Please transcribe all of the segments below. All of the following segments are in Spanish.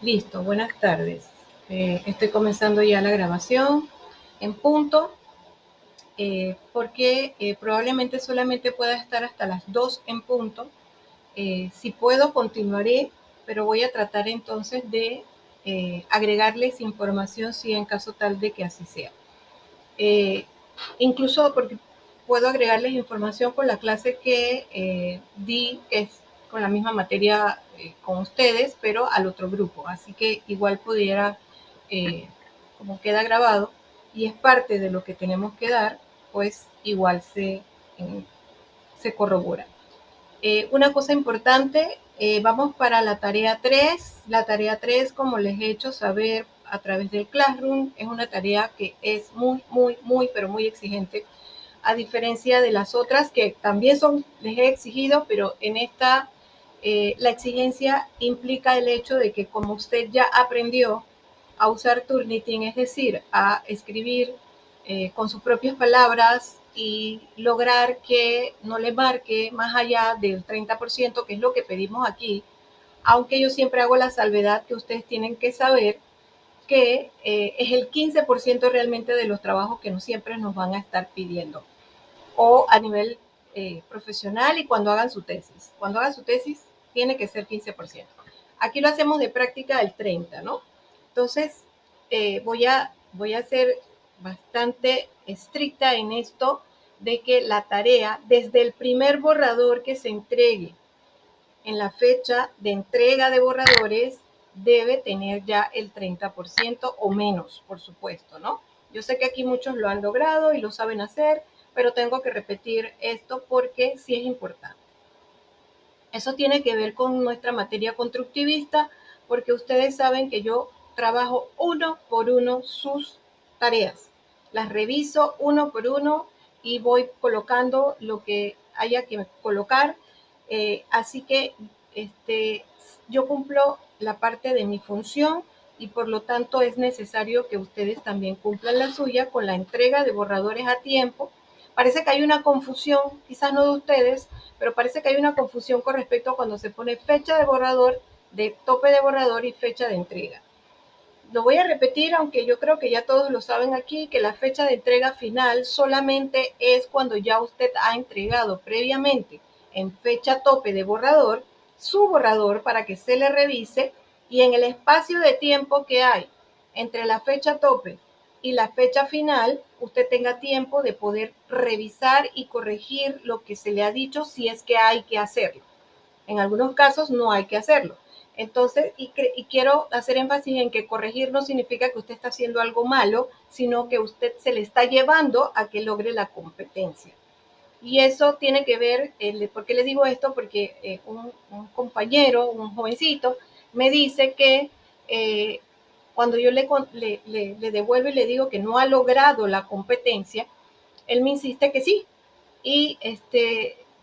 Listo, buenas tardes. Estoy comenzando ya la grabación en punto, porque probablemente solamente pueda estar hasta las 2 en punto. Si puedo, continuaré, pero voy a tratar entonces de agregarles información si en caso tal de que así sea. Eh, Incluso porque puedo agregarles información con la clase que di, que es con la misma materia con ustedes, pero al otro grupo. Así que igual pudiera, como queda grabado y es parte de lo que tenemos que dar, pues igual se corrobora. Una cosa importante, vamos para la tarea 3. La tarea 3, como les he hecho saber a través del Classroom, es una tarea que es pero muy exigente, a diferencia de las otras que también les he exigido, pero en esta la exigencia implica el hecho de que como usted ya aprendió a usar Turnitin, es decir, a escribir con sus propias palabras y lograr que no le marque más allá del 30%, que es lo que pedimos aquí, aunque yo siempre hago la salvedad que ustedes tienen que saber que es el 15% realmente de los trabajos que no siempre nos van a estar pidiendo, o a nivel profesional y cuando hagan su tesis. Cuando hagan su tesis tiene que ser 15%. Aquí lo hacemos de práctica del 30%, ¿no? Entonces, voy a ser bastante estricta en esto de que la tarea, desde el primer borrador que se entregue en la fecha de entrega de borradores, debe tener ya el 30% o menos, por supuesto, ¿no? Yo sé que aquí muchos lo han logrado y lo saben hacer, pero tengo que repetir esto porque sí es importante. Eso tiene que ver con nuestra materia constructivista, porque ustedes saben que yo trabajo uno por uno sus tareas. Las reviso uno por uno y voy colocando lo que haya que colocar. Así que yo cumplo la parte de mi función y por lo tanto es necesario que ustedes también cumplan la suya con la entrega de borradores a tiempo. Parece que hay una confusión, quizás no de ustedes, pero parece que hay una confusión con respecto a cuando se pone fecha de borrador, de tope de borrador y fecha de entrega. Lo voy a repetir, aunque yo creo que ya todos lo saben aquí, que la fecha de entrega final solamente es cuando ya usted ha entregado previamente en fecha tope de borrador su borrador para que se le revise y en el espacio de tiempo que hay entre la fecha tope y la fecha final, usted tenga tiempo de poder revisar y corregir lo que se le ha dicho si es que hay que hacerlo. En algunos casos no hay que hacerlo. Entonces, y quiero hacer énfasis en que corregir no significa que usted está haciendo algo malo, sino que usted se le está llevando a que logre la competencia. Y eso tiene que ver, ¿por qué le digo esto? Porque un compañero, un jovencito, me dice que cuando yo le devuelvo y le digo que no ha logrado la competencia, él me insiste que sí. Y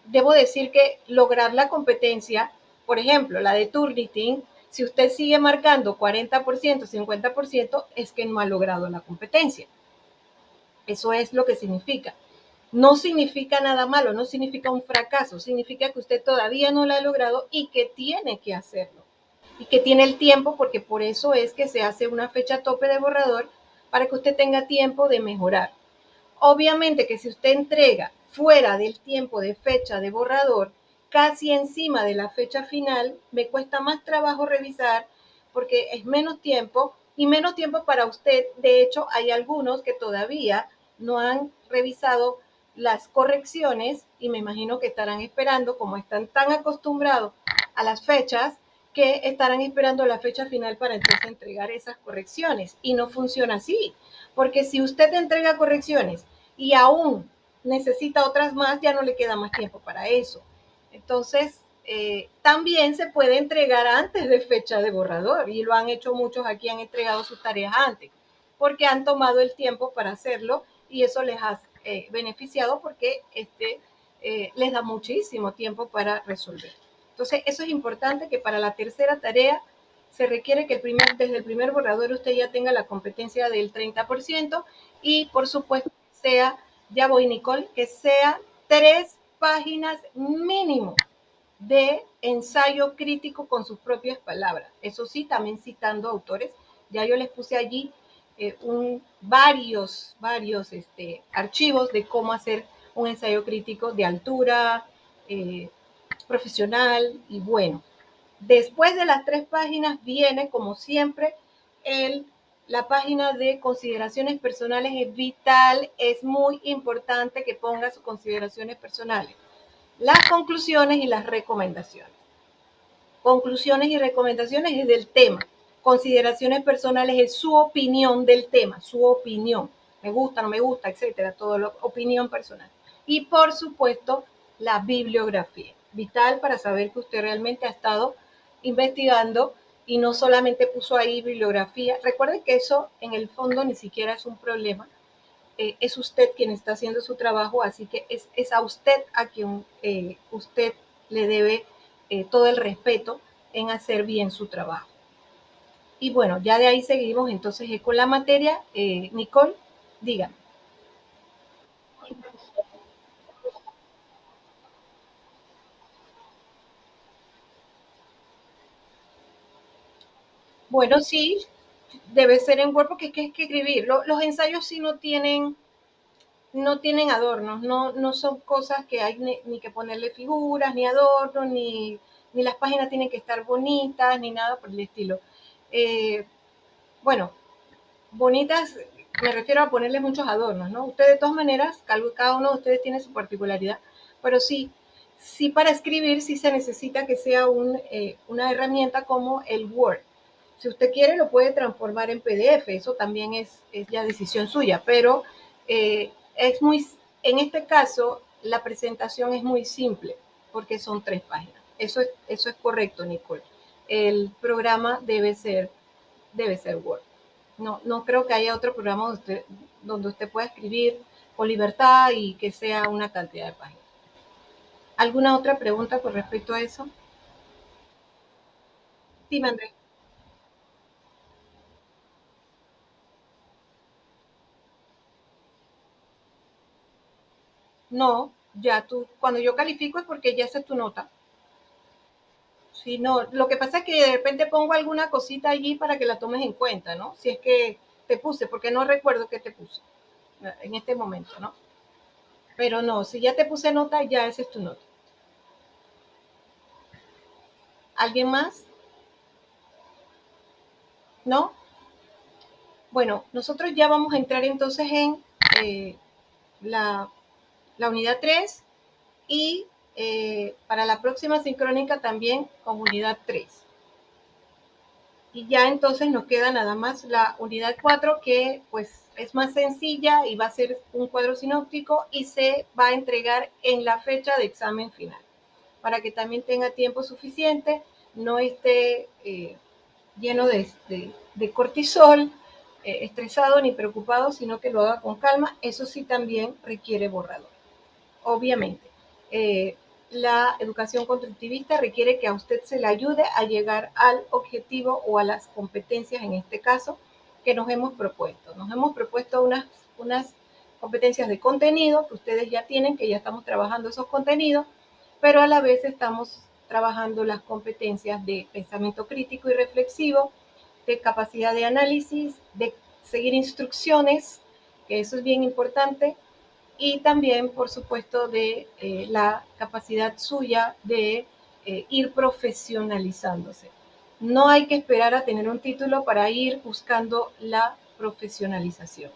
debo decir que lograr la competencia, por ejemplo, la de Turnitin, si usted sigue marcando 40%, 50%, es que no ha logrado la competencia. Eso es lo que significa. No significa nada malo, no significa un fracaso, significa que usted todavía no lo ha logrado y que tiene que hacerlo. Y que tiene el tiempo, porque por eso es que se hace una fecha tope de borrador, para que usted tenga tiempo de mejorar. Obviamente que si usted entrega fuera del tiempo de fecha de borrador, casi encima de la fecha final, me cuesta más trabajo revisar porque es menos tiempo y menos tiempo para usted. De hecho, hay algunos que todavía no han revisado las correcciones y me imagino que estarán esperando, como están tan acostumbrados a las fechas, que estarán esperando la fecha final para entonces entregar esas correcciones. Y no funciona así, porque si usted entrega correcciones y aún necesita otras más, ya no le queda más tiempo para eso. Entonces, también se puede entregar antes de fecha de borrador y lo han hecho muchos aquí, han entregado sus tareas antes, porque han tomado el tiempo para hacerlo y eso les ha beneficiado porque les da muchísimo tiempo para resolver. Entonces, eso es importante, que para la tercera tarea se requiere que desde el primer borrador usted ya tenga la competencia del 30% y por supuesto sea, Nicole, que sea 3 páginas mínimo de ensayo crítico con sus propias palabras. Eso sí, también citando autores. Ya yo les puse allí varios archivos de cómo hacer un ensayo crítico de altura, profesional y bueno. Después de las 3 páginas viene, como siempre, la página de consideraciones personales. Es vital, es muy importante que ponga sus consideraciones personales, las conclusiones y las recomendaciones. Conclusiones y recomendaciones es del tema. Consideraciones personales es su opinión del tema, su opinión. Me gusta, no me gusta, etcétera, todo lo opinión personal. Y por supuesto, la bibliografía. Vital para saber que usted realmente ha estado investigando y no solamente puso ahí bibliografía. Recuerden que eso en el fondo ni siquiera es un problema. Es usted quien está haciendo su trabajo, así que es a usted a quien usted le debe todo el respeto en hacer bien su trabajo. Y bueno, ya de ahí seguimos entonces con la materia. Nicole, dígame. Bueno, sí, debe ser en Word porque es que escribir. Los ensayos sí no tienen adornos, no son cosas que hay ni que ponerle figuras, ni adornos, ni las páginas tienen que estar bonitas, ni nada por el estilo. Eh, bueno, bonitas, me refiero a ponerle muchos adornos, ¿no? Usted de todas maneras, cada uno de ustedes tiene su particularidad, pero sí para escribir sí se necesita que sea una herramienta como el Word. Si usted quiere lo puede transformar en PDF, eso también es ya decisión suya, pero es muy, en este caso la presentación es muy simple porque son 3 páginas. Eso es correcto, Nicole. El programa debe ser Word. No creo que haya otro programa donde usted pueda escribir con libertad y que sea una cantidad de páginas. ¿Alguna otra pregunta con respecto a eso? Sí, Andrés. No, ya tú, cuando yo califico es porque ya esa es tu nota. Sí, no, lo que pasa es que de repente pongo alguna cosita allí para que la tomes en cuenta, ¿no? Si es que te puse, porque no recuerdo qué te puse en este momento, ¿no? Pero no, si ya te puse nota, ya esa es tu nota. ¿Alguien más? ¿No? Bueno, nosotros ya vamos a entrar entonces en eh, la, la unidad 3 y para la próxima sincrónica también con unidad 3. Y ya entonces nos queda nada más la unidad 4 que pues es más sencilla y va a ser un cuadro sinóptico y se va a entregar en la fecha de examen final para que también tenga tiempo suficiente, no esté lleno de cortisol, estresado ni preocupado, sino que lo haga con calma. Eso sí también requiere borrador. Obviamente, la educación constructivista requiere que a usted se le ayude a llegar al objetivo o a las competencias, en este caso, que nos hemos propuesto. Nos hemos propuesto unas competencias de contenido que ustedes ya tienen, que ya estamos trabajando esos contenidos, pero a la vez estamos trabajando las competencias de pensamiento crítico y reflexivo, de capacidad de análisis, de seguir instrucciones, que eso es bien importante, y también, por supuesto, de la capacidad suya de ir profesionalizándose. No hay que esperar a tener un título para ir buscando la profesionalización.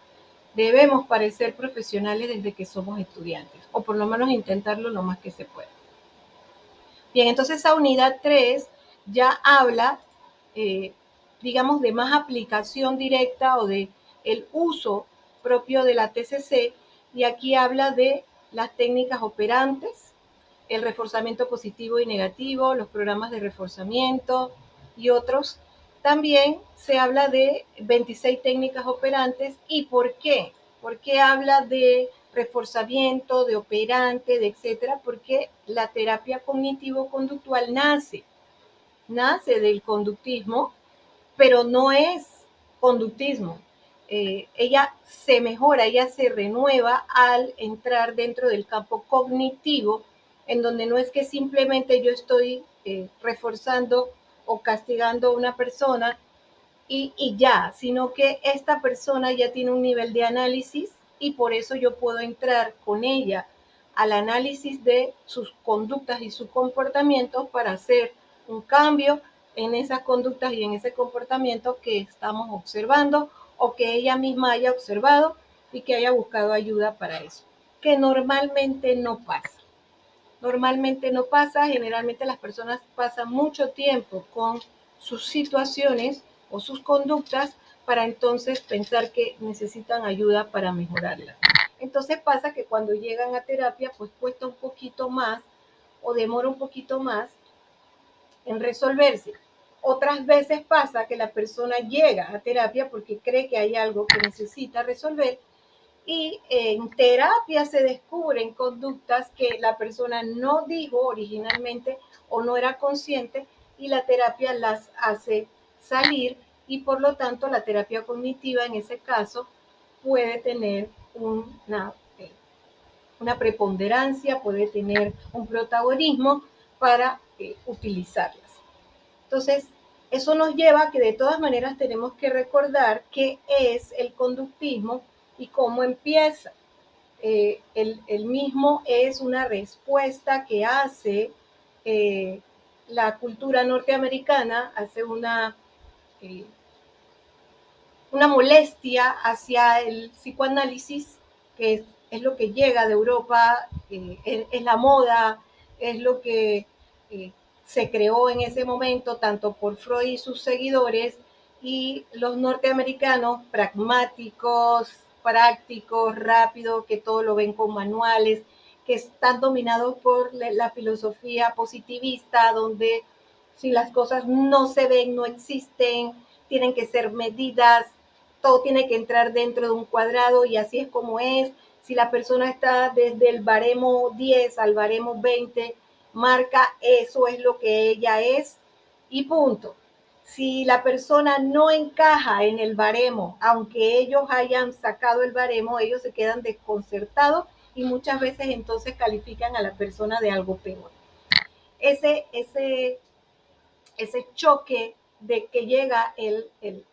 Debemos parecer profesionales desde que somos estudiantes, o por lo menos intentarlo lo más que se pueda. Bien, entonces esa unidad 3 ya habla, eh, digamos, de más aplicación directa o de el uso propio de la TCC, y aquí habla de las técnicas operantes, el reforzamiento positivo y negativo, los programas de reforzamiento y otros. También se habla de 26 técnicas operantes. ¿Y por qué? ¿Por qué habla de reforzamiento, de operante, de etcétera? Porque la terapia cognitivo-conductual nace del conductismo, pero no es conductismo. Ella se mejora, ella se renueva al entrar dentro del campo cognitivo, en donde no es que simplemente yo estoy reforzando o castigando a una persona y ya, sino que esta persona ya tiene un nivel de análisis y por eso yo puedo entrar con ella al análisis de sus conductas y sus comportamientos para hacer un cambio en esas conductas y en ese comportamiento que estamos observando o que ella misma haya observado y que haya buscado ayuda para eso, que normalmente no pasa. Normalmente no pasa, generalmente las personas pasan mucho tiempo con sus situaciones o sus conductas para entonces pensar que necesitan ayuda para mejorarla. Entonces pasa que cuando llegan a terapia pues cuesta un poquito más o demora un poquito más en resolverse. Otras veces pasa que la persona llega a terapia porque cree que hay algo que necesita resolver y en terapia se descubren conductas que la persona no dijo originalmente o no era consciente y la terapia las hace salir y por lo tanto la terapia cognitiva en ese caso puede tener una preponderancia, puede tener un protagonismo para utilizarlas. Entonces, eso nos lleva a que de todas maneras tenemos que recordar qué es el conductismo y cómo empieza. El mismo es una respuesta que hace la cultura norteamericana, hace eh, una molestia hacia el psicoanálisis, que es lo que llega de Europa, es la moda, es lo que eh, se creó en ese momento, tanto por Freud y sus seguidores, y los norteamericanos pragmáticos, prácticos, rápidos, que todo lo ven con manuales, que están dominados por la filosofía positivista, donde si las cosas no se ven, no existen, tienen que ser medidas, todo tiene que entrar dentro de un cuadrado y así es como es. Si la persona está desde el baremo 10 al baremo 20, marca eso es lo que ella es y punto. Si la persona no encaja en el baremo, aunque ellos hayan sacado el baremo, ellos se quedan desconcertados y muchas veces entonces califican a la persona de algo peor. Ese choque de que llega el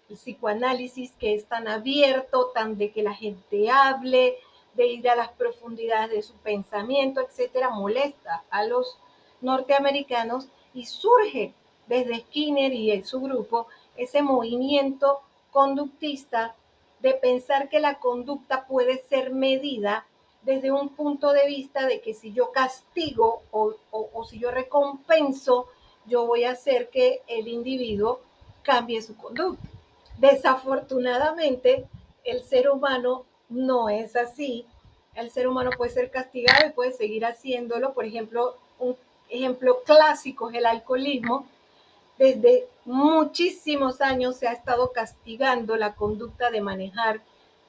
psicoanálisis que es tan abierto, tan de que la gente hable, de ir a las profundidades de su pensamiento, etcétera, molesta a los norteamericanos y surge desde Skinner y su grupo ese movimiento conductista de pensar que la conducta puede ser medida desde un punto de vista de que si yo castigo o si yo recompenso, yo voy a hacer que el individuo cambie su conducta. Desafortunadamente, el ser humano no es así. El ser humano puede ser castigado y puede seguir haciéndolo. Por ejemplo, un ejemplo clásico es el alcoholismo. Desde muchísimos años se ha estado castigando la conducta de manejar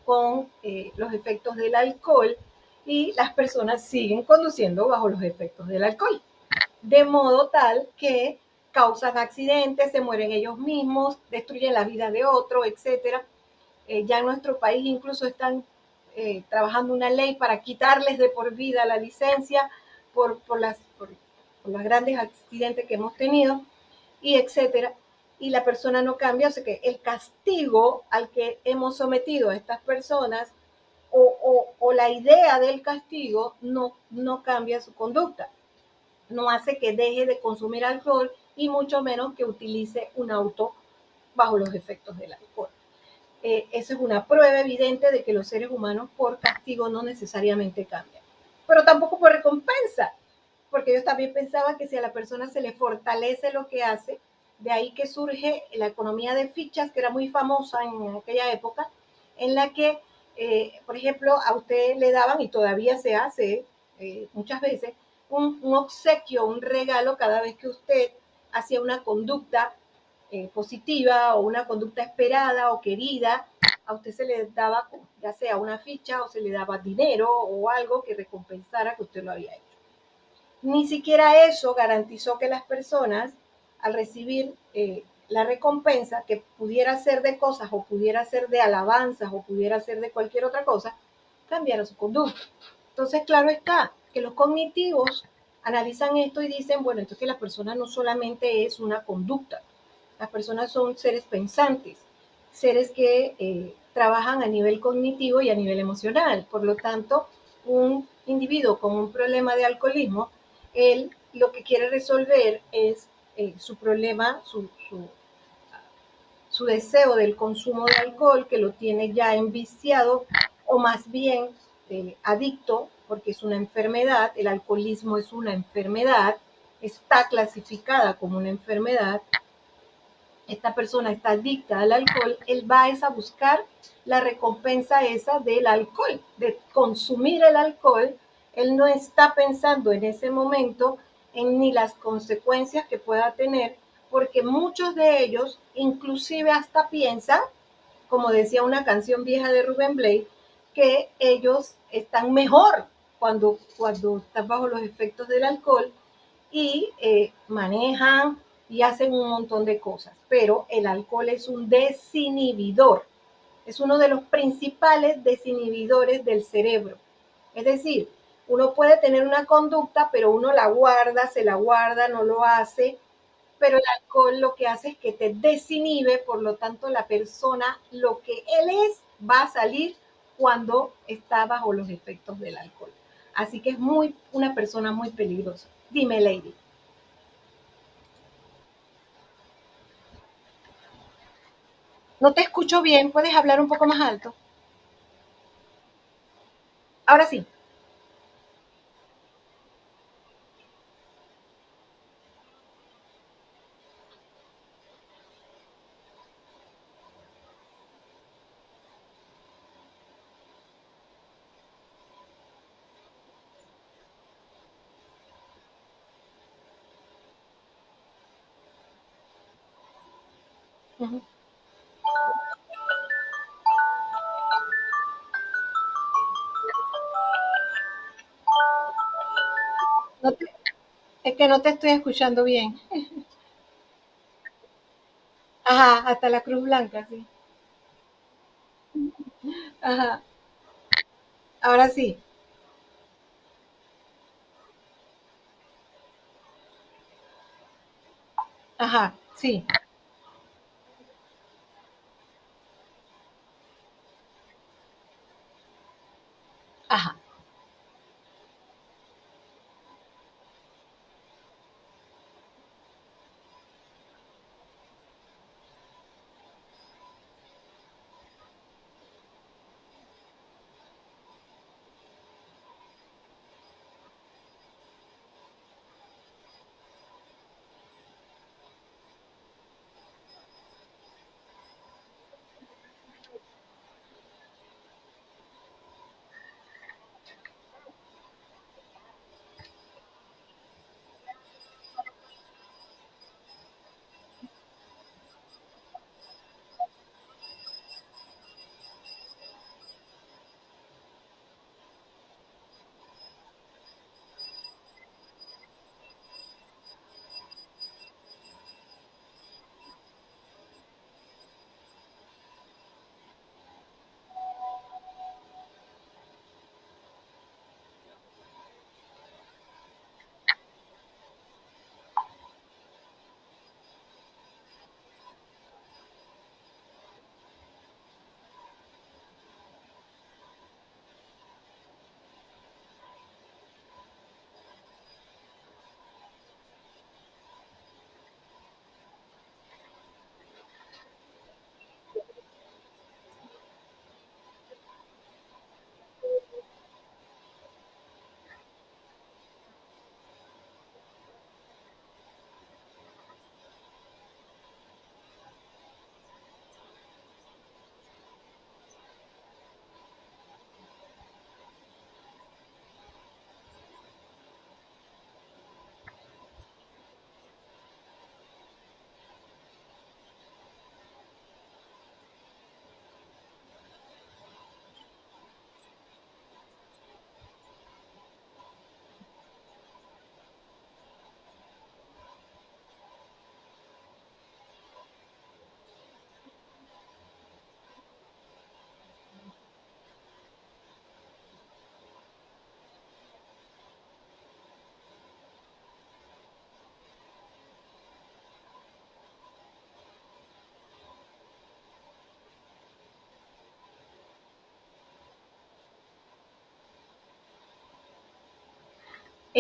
con los efectos del alcohol y las personas siguen conduciendo bajo los efectos del alcohol de modo tal que causan accidentes, se mueren ellos mismos, destruyen la vida de otro, etcétera. Ya en nuestro país incluso están trabajando una ley para quitarles de por vida la licencia por los grandes accidentes que hemos tenido, y etcétera. Y la persona no cambia, o sea que el castigo al que hemos sometido a estas personas o la idea del castigo no cambia su conducta, no hace que deje de consumir alcohol y mucho menos que utilice un auto bajo los efectos del alcohol. Eso es una prueba evidente de que los seres humanos por castigo no necesariamente cambian, pero tampoco por recompensa, porque yo también pensaba que si a la persona se le fortalece lo que hace, de ahí que surge la economía de fichas, que era muy famosa en aquella época, en la que, por ejemplo, a usted le daban, y todavía se hace muchas veces, un obsequio, un regalo cada vez que usted hacía una conducta positiva o una conducta esperada o querida, a usted se le daba ya sea una ficha o se le daba dinero o algo que recompensara que usted lo había hecho. Ni siquiera eso garantizó que las personas, al recibir la recompensa, que pudiera ser de cosas o pudiera ser de alabanzas o pudiera ser de cualquier otra cosa, cambiara su conducta. Entonces, claro está que los cognitivos analizan esto y dicen, bueno, entonces la persona no solamente es una conducta, las personas son seres pensantes, seres que trabajan a nivel cognitivo y a nivel emocional. Por lo tanto, un individuo con un problema de alcoholismo, él lo que quiere resolver es su problema, su deseo del consumo de alcohol, que lo tiene ya enviciado, o más bien adicto, porque es una enfermedad, el alcoholismo es una enfermedad, está clasificada como una enfermedad, esta persona está adicta al alcohol, él va a buscar la recompensa esa del alcohol, de consumir el alcohol. Él no está pensando en ese momento en ni las consecuencias que pueda tener, porque muchos de ellos inclusive hasta piensan, como decía una canción vieja de Rubén Blades, que ellos están mejor cuando están bajo los efectos del alcohol y manejan y hacen un montón de cosas. Pero el alcohol es un desinhibidor, es uno de los principales desinhibidores del cerebro. Es decir, uno puede tener una conducta, pero uno la guarda, se la guarda, no lo hace, pero el alcohol lo que hace es que te desinhibe, por lo tanto la persona, lo que él es, va a salir cuando está bajo los efectos del alcohol. Así que es una persona muy peligrosa. Dime, Lady. No te escucho bien, ¿puedes hablar un poco más alto? Ahora sí. Uh -huh. no te, es que no te estoy escuchando bien. Ajá, hasta la Cruz Blanca, sí. Ajá, ahora sí. Ajá, sí. Ajá.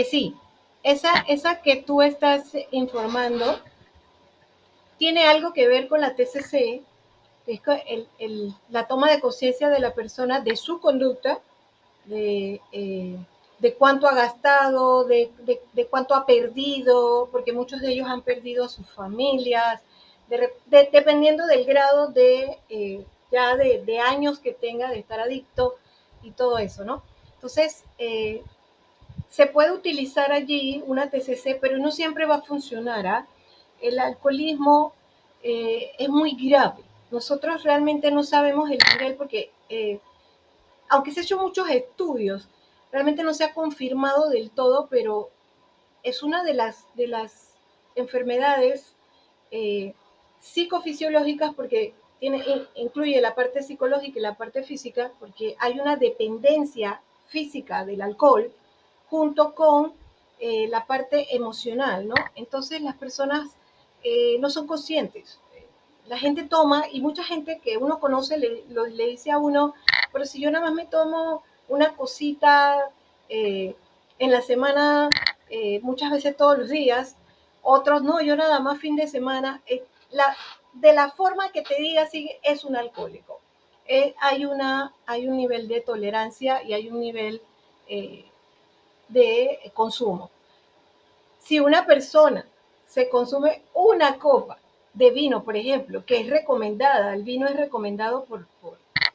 Sí, esa que tú estás informando tiene algo que ver con la TCC, que es la toma de conciencia de la persona de su conducta, de cuánto ha gastado, de cuánto ha perdido, porque muchos de ellos han perdido a sus familias, dependiendo del grado de años que tenga de estar adicto y todo eso, ¿no? Entonces, se puede utilizar allí una TCC, pero no siempre va a funcionar. ¿Ah? El alcoholismo es muy grave. Nosotros realmente no sabemos el nivel porque aunque se han hecho muchos estudios, realmente no se ha confirmado del todo, pero es una de las enfermedades eh, psicofisiológicas porque incluye la parte psicológica y la parte física, porque hay una dependencia física del alcohol junto con la parte emocional, ¿no? Entonces las personas no son conscientes. La gente toma y mucha gente que uno conoce le dice a uno, pero si yo nada más me tomo una cosita en la semana, muchas veces todos los días, otros no, yo nada más fin de semana, de la forma que te diga, sí, es un alcohólico. Hay un nivel de tolerancia y hay un nivel eh, de consumo. Si una persona se consume una copa de vino, por ejemplo, que es recomendada, el vino es recomendado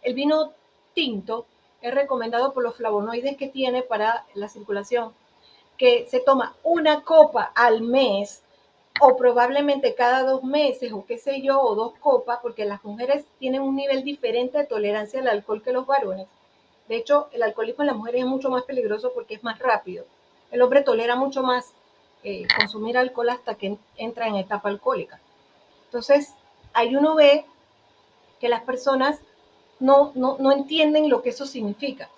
el vino tinto es recomendado por los flavonoides que tiene para la circulación, que se toma una copa al mes o probablemente cada 2 meses o qué sé yo, o 2 copas, porque las mujeres tienen un nivel diferente de tolerancia al alcohol que los varones. De hecho, el alcoholismo en las mujeres es mucho más peligroso porque es más rápido. El hombre tolera mucho más consumir alcohol hasta que entra en etapa alcohólica. Entonces, ahí uno ve que las personas no entienden lo que eso significa.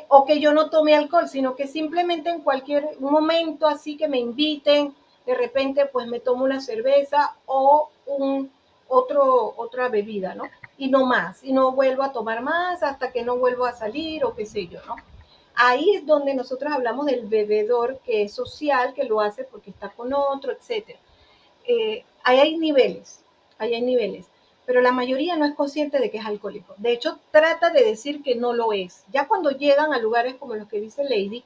O que yo no tome alcohol, sino que simplemente en cualquier momento así que me inviten, de repente pues me tomo una cerveza o otra bebida, ¿no? Y no más, y no vuelvo a tomar más hasta que no vuelvo a salir o qué sé yo, ¿no? Ahí es donde nosotros hablamos del bebedor que es social, que lo hace porque está con otro, etcétera. Ahí hay niveles, pero la mayoría no es consciente de que es alcohólico. De hecho, trata de decir que no lo es. Ya cuando llegan a lugares como los que dice Lady,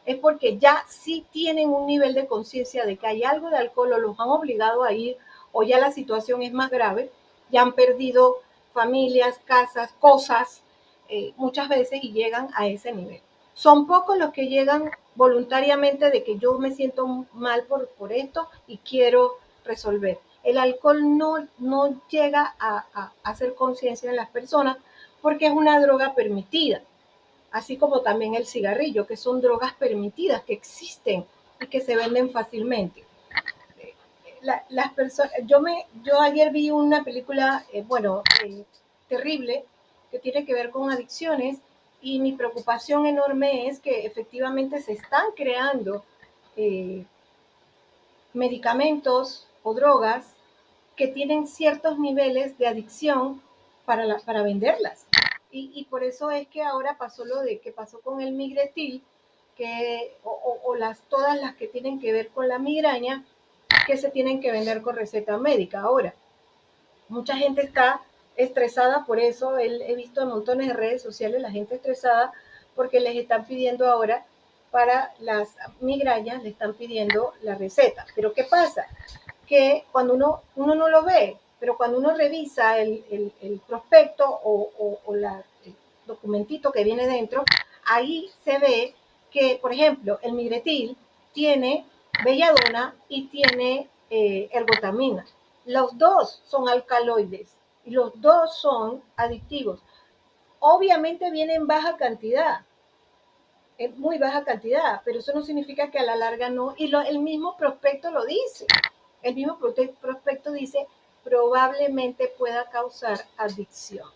es porque ya sí tienen un nivel de conciencia de que hay algo de alcohol o los han obligado a ir o ya la situación es más grave, ya han perdido familias, casas, cosas, muchas veces y llegan a ese nivel. Son pocos los que llegan voluntariamente de que yo me siento mal por esto y quiero resolver. El alcohol no llega a hacer conciencia en las personas porque es una droga permitida, así como también el cigarrillo, que son drogas permitidas, que existen y que se venden fácilmente. Las personas, yo ayer vi una película, terrible, que tiene que ver con adicciones y mi preocupación enorme es que efectivamente se están creando eh, medicamentos o drogas que tienen ciertos niveles de adicción para venderlas. Por eso es que ahora pasó lo de que pasó con el migretil, todas las que tienen que ver con la migraña, que se tienen que vender con receta médica. Ahora, mucha gente está estresada por eso. He visto en montones de redes sociales la gente estresada porque les están pidiendo ahora para las migrañas, le están pidiendo la receta. Pero ¿qué pasa? Que cuando uno no lo ve, pero cuando uno revisa el prospecto el documentito que viene dentro, ahí se ve que, por ejemplo, el migretil tiene belladona y tiene ergotamina. Los dos son alcaloides y los dos son adictivos. Obviamente viene en baja cantidad, en muy baja cantidad, pero eso no significa que a la larga no. El mismo prospecto lo dice. El mismo prospecto dice probablemente pueda causar adicción.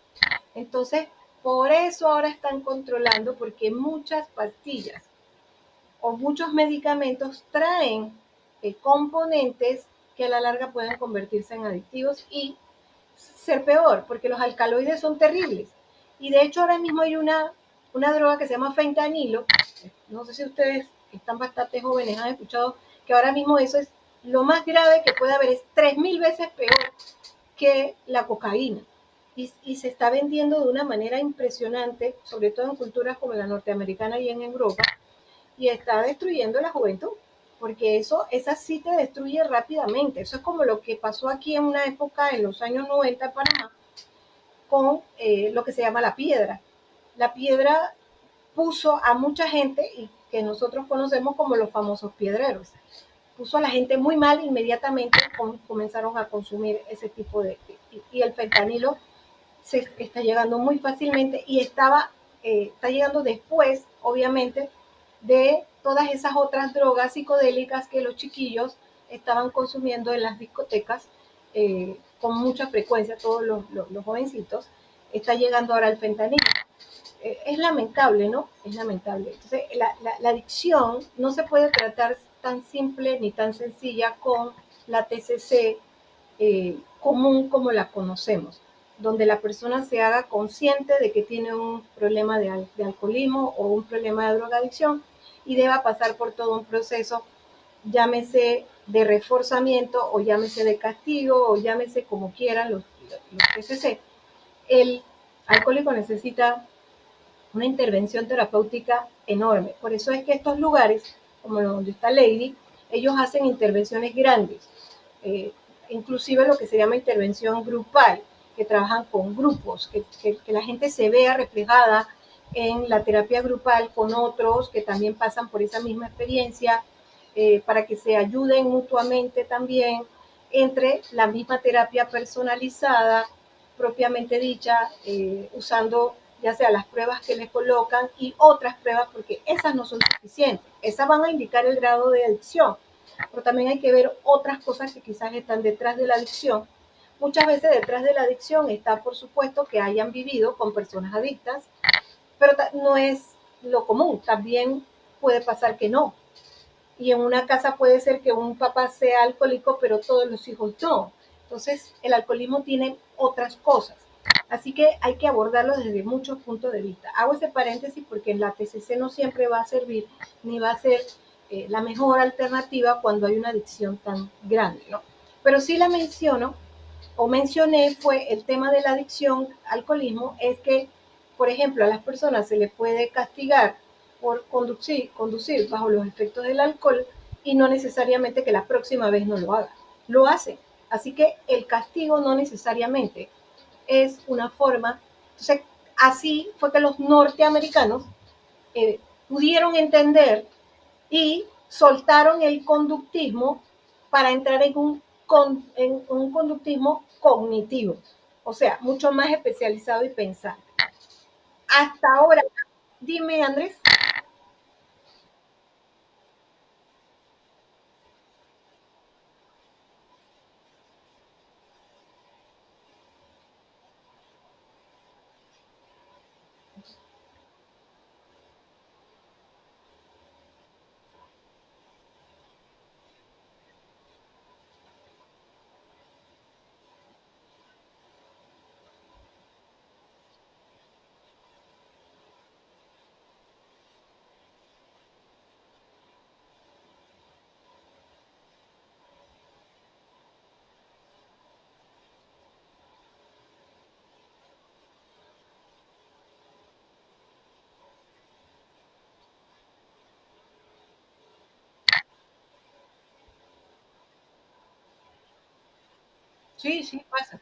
Entonces, por eso ahora están controlando, porque muchas pastillas o muchos medicamentos traen componentes que a la larga pueden convertirse en adictivos y ser peor, porque los alcaloides son terribles. Y de hecho ahora mismo hay una droga que se llama fentanilo, no sé si ustedes que están bastante jóvenes han escuchado que ahora mismo eso es lo más grave que puede haber, es 3.000 veces peor que la cocaína. Y se está vendiendo de una manera impresionante, sobre todo en culturas como la norteamericana y en Europa, y está destruyendo la juventud, porque esa sí te destruye rápidamente. Eso es como lo que pasó aquí en una época, en los años 90 en Panamá, con lo que se llama la piedra. La piedra puso a mucha gente, y que nosotros conocemos como los famosos piedreros, puso a la gente muy mal, inmediatamente comenzaron a consumir ese tipo de... Y el fentanilo se está llegando muy fácilmente y está llegando después, obviamente, de todas esas otras drogas psicodélicas que los chiquillos estaban consumiendo en las discotecas con mucha frecuencia, todos los jovencitos, está llegando ahora el fentanilo. Es lamentable, ¿no? Es lamentable. Entonces, la adicción no se puede tratar tan simple ni tan sencilla con la TCC común como la conocemos, donde la persona se haga consciente de que tiene un problema de alcoholismo o un problema de drogadicción y deba pasar por todo un proceso, llámese de reforzamiento o llámese de castigo o llámese como quieran los TCC. El alcohólico necesita una intervención terapéutica enorme. Por eso es que estos lugares, como donde está Lady, ellos hacen intervenciones grandes, eh, inclusive lo que se llama intervención grupal, que trabajan con grupos, que la gente se vea reflejada en la terapia grupal con otros que también pasan por esa misma experiencia, para que se ayuden mutuamente también entre la misma terapia personalizada, propiamente dicha, usando ya sea las pruebas que les colocan y otras pruebas, porque esas no son suficientes. Esas van a indicar el grado de adicción, pero también hay que ver otras cosas que quizás están detrás de la adicción. Muchas veces detrás de la adicción está, por supuesto, que hayan vivido con personas adictas, pero no es lo común. También puede pasar que no. Y en una casa puede ser que un papá sea alcohólico, pero todos los hijos no. Entonces, el alcoholismo tiene otras cosas. Así que hay que abordarlo desde muchos puntos de vista. Hago ese paréntesis porque la TCC no siempre va a servir ni va a ser la mejor alternativa cuando hay una adicción tan grande, ¿no? Pero sí la menciono o mencioné fue el tema de la adicción, alcoholismo, es que, por ejemplo, a las personas se les puede castigar por conducir bajo los efectos del alcohol y no necesariamente que la próxima vez no lo haga. Lo hace. Así que el castigo no necesariamente es una forma. Entonces, así fue que los norteamericanos pudieron entender y soltaron el conductismo para entrar en un conductismo cognitivo, o sea, mucho más especializado y pensante. Hasta ahora, dime Andrés. Sí, sí, pasa.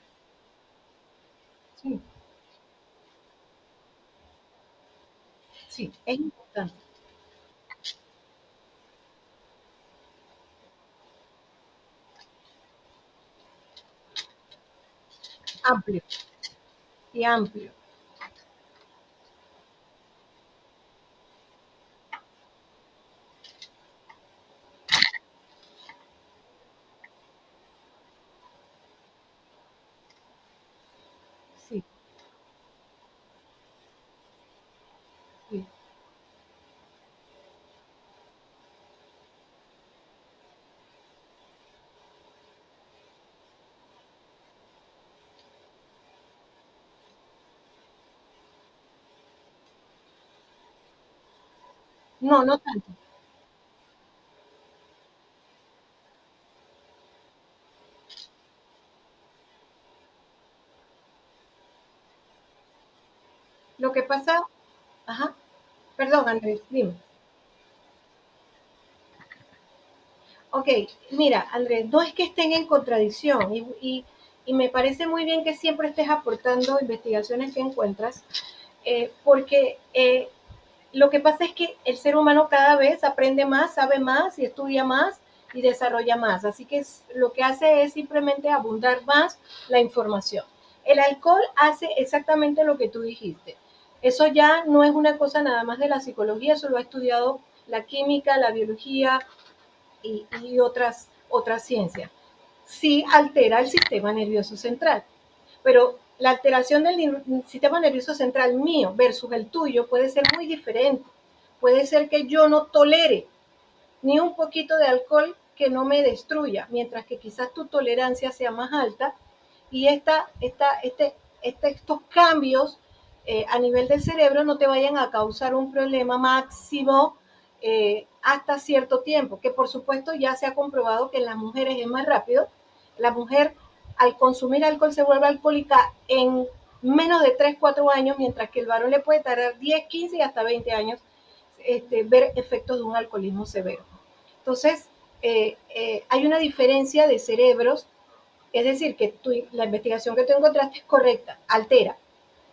Sí, sí, es importante. Amplio y amplio. Sí, sí. No, no tanto. Lo que pasa, ajá, perdón, Andrés, dime. Ok, mira, Andrés, no es que estén en contradicción y me parece muy bien que siempre estés aportando investigaciones que encuentras, porque lo que pasa es que el ser humano cada vez aprende más, sabe más y estudia más y desarrolla más. Así que lo que hace es simplemente abundar más la información. El alcohol hace exactamente lo que tú dijiste. Eso ya no es una cosa nada más de la psicología, eso lo ha estudiado la química, la biología y otras ciencias. Sí altera el sistema nervioso central, pero la alteración del sistema nervioso central mío versus el tuyo puede ser muy diferente. Puede ser que yo no tolere ni un poquito de alcohol que no me destruya, mientras que quizás tu tolerancia sea más alta y estos cambios a nivel del cerebro no te vayan a causar un problema máximo hasta cierto tiempo, que por supuesto ya se ha comprobado que en las mujeres es más rápido. La mujer al consumir alcohol se vuelve alcohólica en menos de 3 4 años, mientras que el varón le puede tardar 10 15 y hasta 20 años ver efectos de un alcoholismo severo. Entonces, hay una diferencia de cerebros, es decir, que la investigación que tú encontraste es correcta, altera,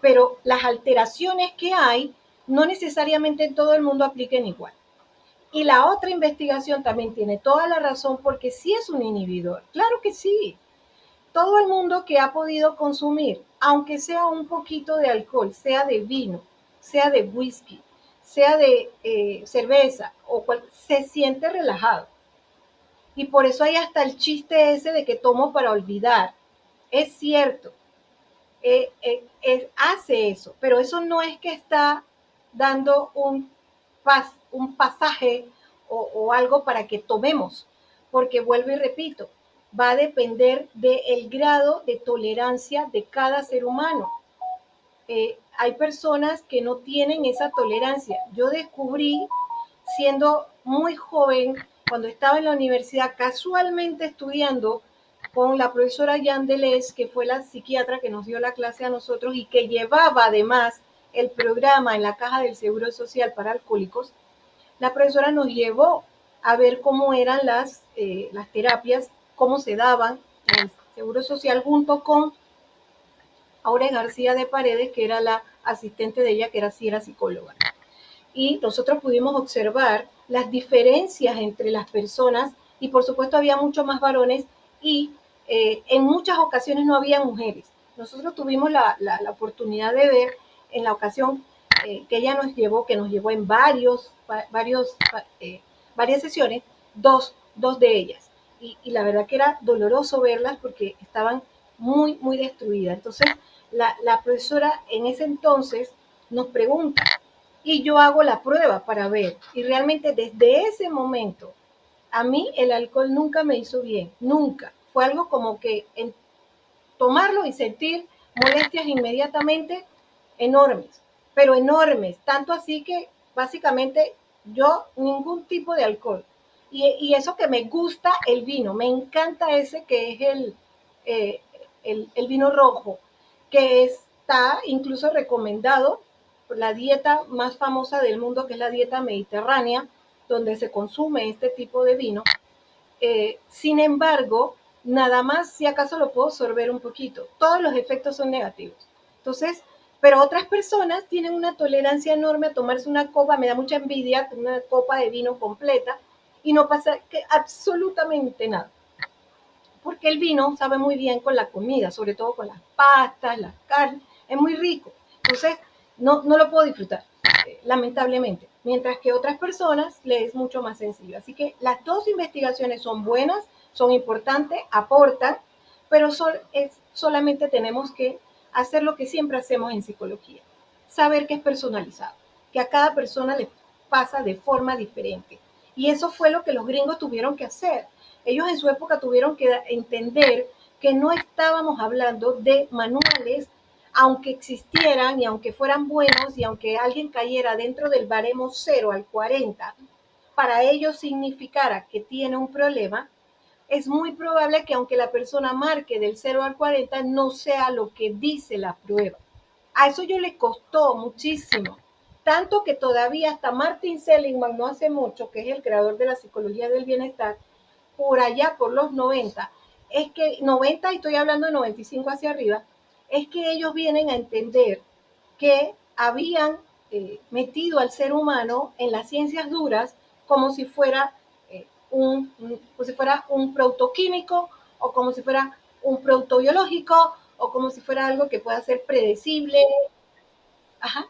pero las alteraciones que hay no necesariamente en todo el mundo apliquen igual. Y la otra investigación también tiene toda la razón porque sí es un inhibidor, claro que sí. Todo el mundo que ha podido consumir, aunque sea un poquito de alcohol, sea de vino, sea de whisky, sea de cerveza, se siente relajado. Y por eso hay hasta el chiste ese de que tomo para olvidar. Es cierto, hace eso, pero eso no es que está dando un pasaje o algo para que tomemos, porque vuelvo y repito, va a depender del grado de tolerancia de cada ser humano. Hay personas que no tienen esa tolerancia. Yo descubrí siendo muy joven, cuando estaba en la universidad, casualmente estudiando con la profesora Jan Deleuze, que fue la psiquiatra que nos dio la clase a nosotros y que llevaba además el programa en la caja del Seguro Social para alcohólicos. La profesora nos llevó a ver cómo eran las terapias, cómo se daban en el Seguro Social junto con Aure García de Paredes, que era la asistente de ella, que era, sí era psicóloga. Y nosotros pudimos observar las diferencias entre las personas y por supuesto había mucho más varones y en muchas ocasiones no había mujeres. Nosotros tuvimos la oportunidad de ver en la ocasión que ella nos llevó, que nos llevó en eh, varias sesiones, dos de ellas. Y la verdad que era doloroso verlas porque estaban muy, muy destruidas. Entonces, la profesora en ese entonces nos pregunta, y yo hago la prueba para ver. Y realmente desde ese momento, a mí el alcohol nunca me hizo bien, nunca. Fue algo como que tomarlo y sentir molestias inmediatamente enormes, pero enormes, tanto así que básicamente yo ningún tipo de alcohol. Y eso que me gusta el vino, me encanta ese que es eh, el vino rojo, que está incluso recomendado por la dieta más famosa del mundo, que es la dieta mediterránea, donde se consume este tipo de vino. Sin embargo, nada más si acaso lo puedo sorber un poquito. Todos los efectos son negativos. Entonces, pero otras personas tienen una tolerancia enorme a tomarse una copa, me da mucha envidia, una copa de vino completa y no pasa que absolutamente nada. Porque el vino sabe muy bien con la comida, sobre todo con las pastas, las carnes, es muy rico. Entonces, no lo puedo disfrutar, lamentablemente. Mientras que otras personas les es mucho más sencillo. Así que las dos investigaciones son buenas, son importantes, aportan, pero solamente tenemos que hacer lo que siempre hacemos en psicología, saber que es personalizado, que a cada persona le pasa de forma diferente. Y eso fue lo que los gringos tuvieron que hacer. Ellos en su época tuvieron que entender que no estábamos hablando de manuales, aunque existieran y aunque fueran buenos y aunque alguien cayera dentro del baremo 0 al 40, para ellos significara que tiene un problema, es muy probable que aunque la persona marque del 0 al 40 no sea lo que dice la prueba. A eso yo le costó muchísimo. Tanto que todavía hasta Martin Seligman, no hace mucho, que es el creador de la psicología del bienestar, por allá por los 90, es que 90, y estoy hablando de 95 hacia arriba, es que ellos vienen a entender que habían metido al ser humano en las ciencias duras como si fuera como si fuera un producto químico o como si fuera un producto biológico o como si fuera algo que pueda ser predecible. Ajá,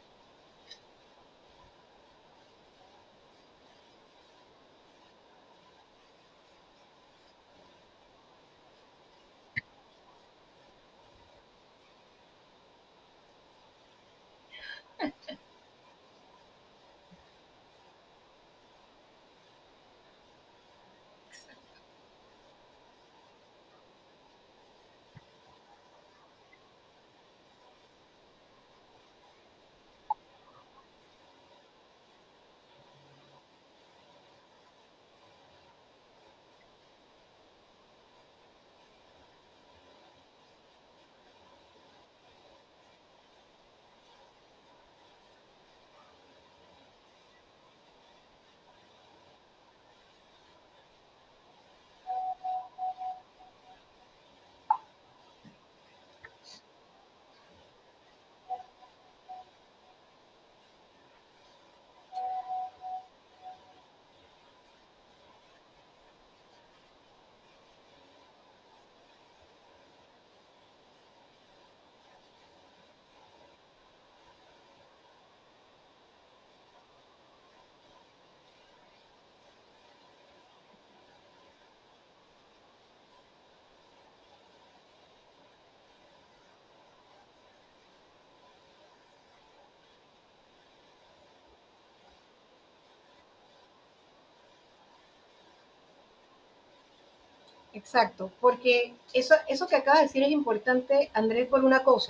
exacto, porque eso que acabas de decir es importante, Andrés, por una cosa.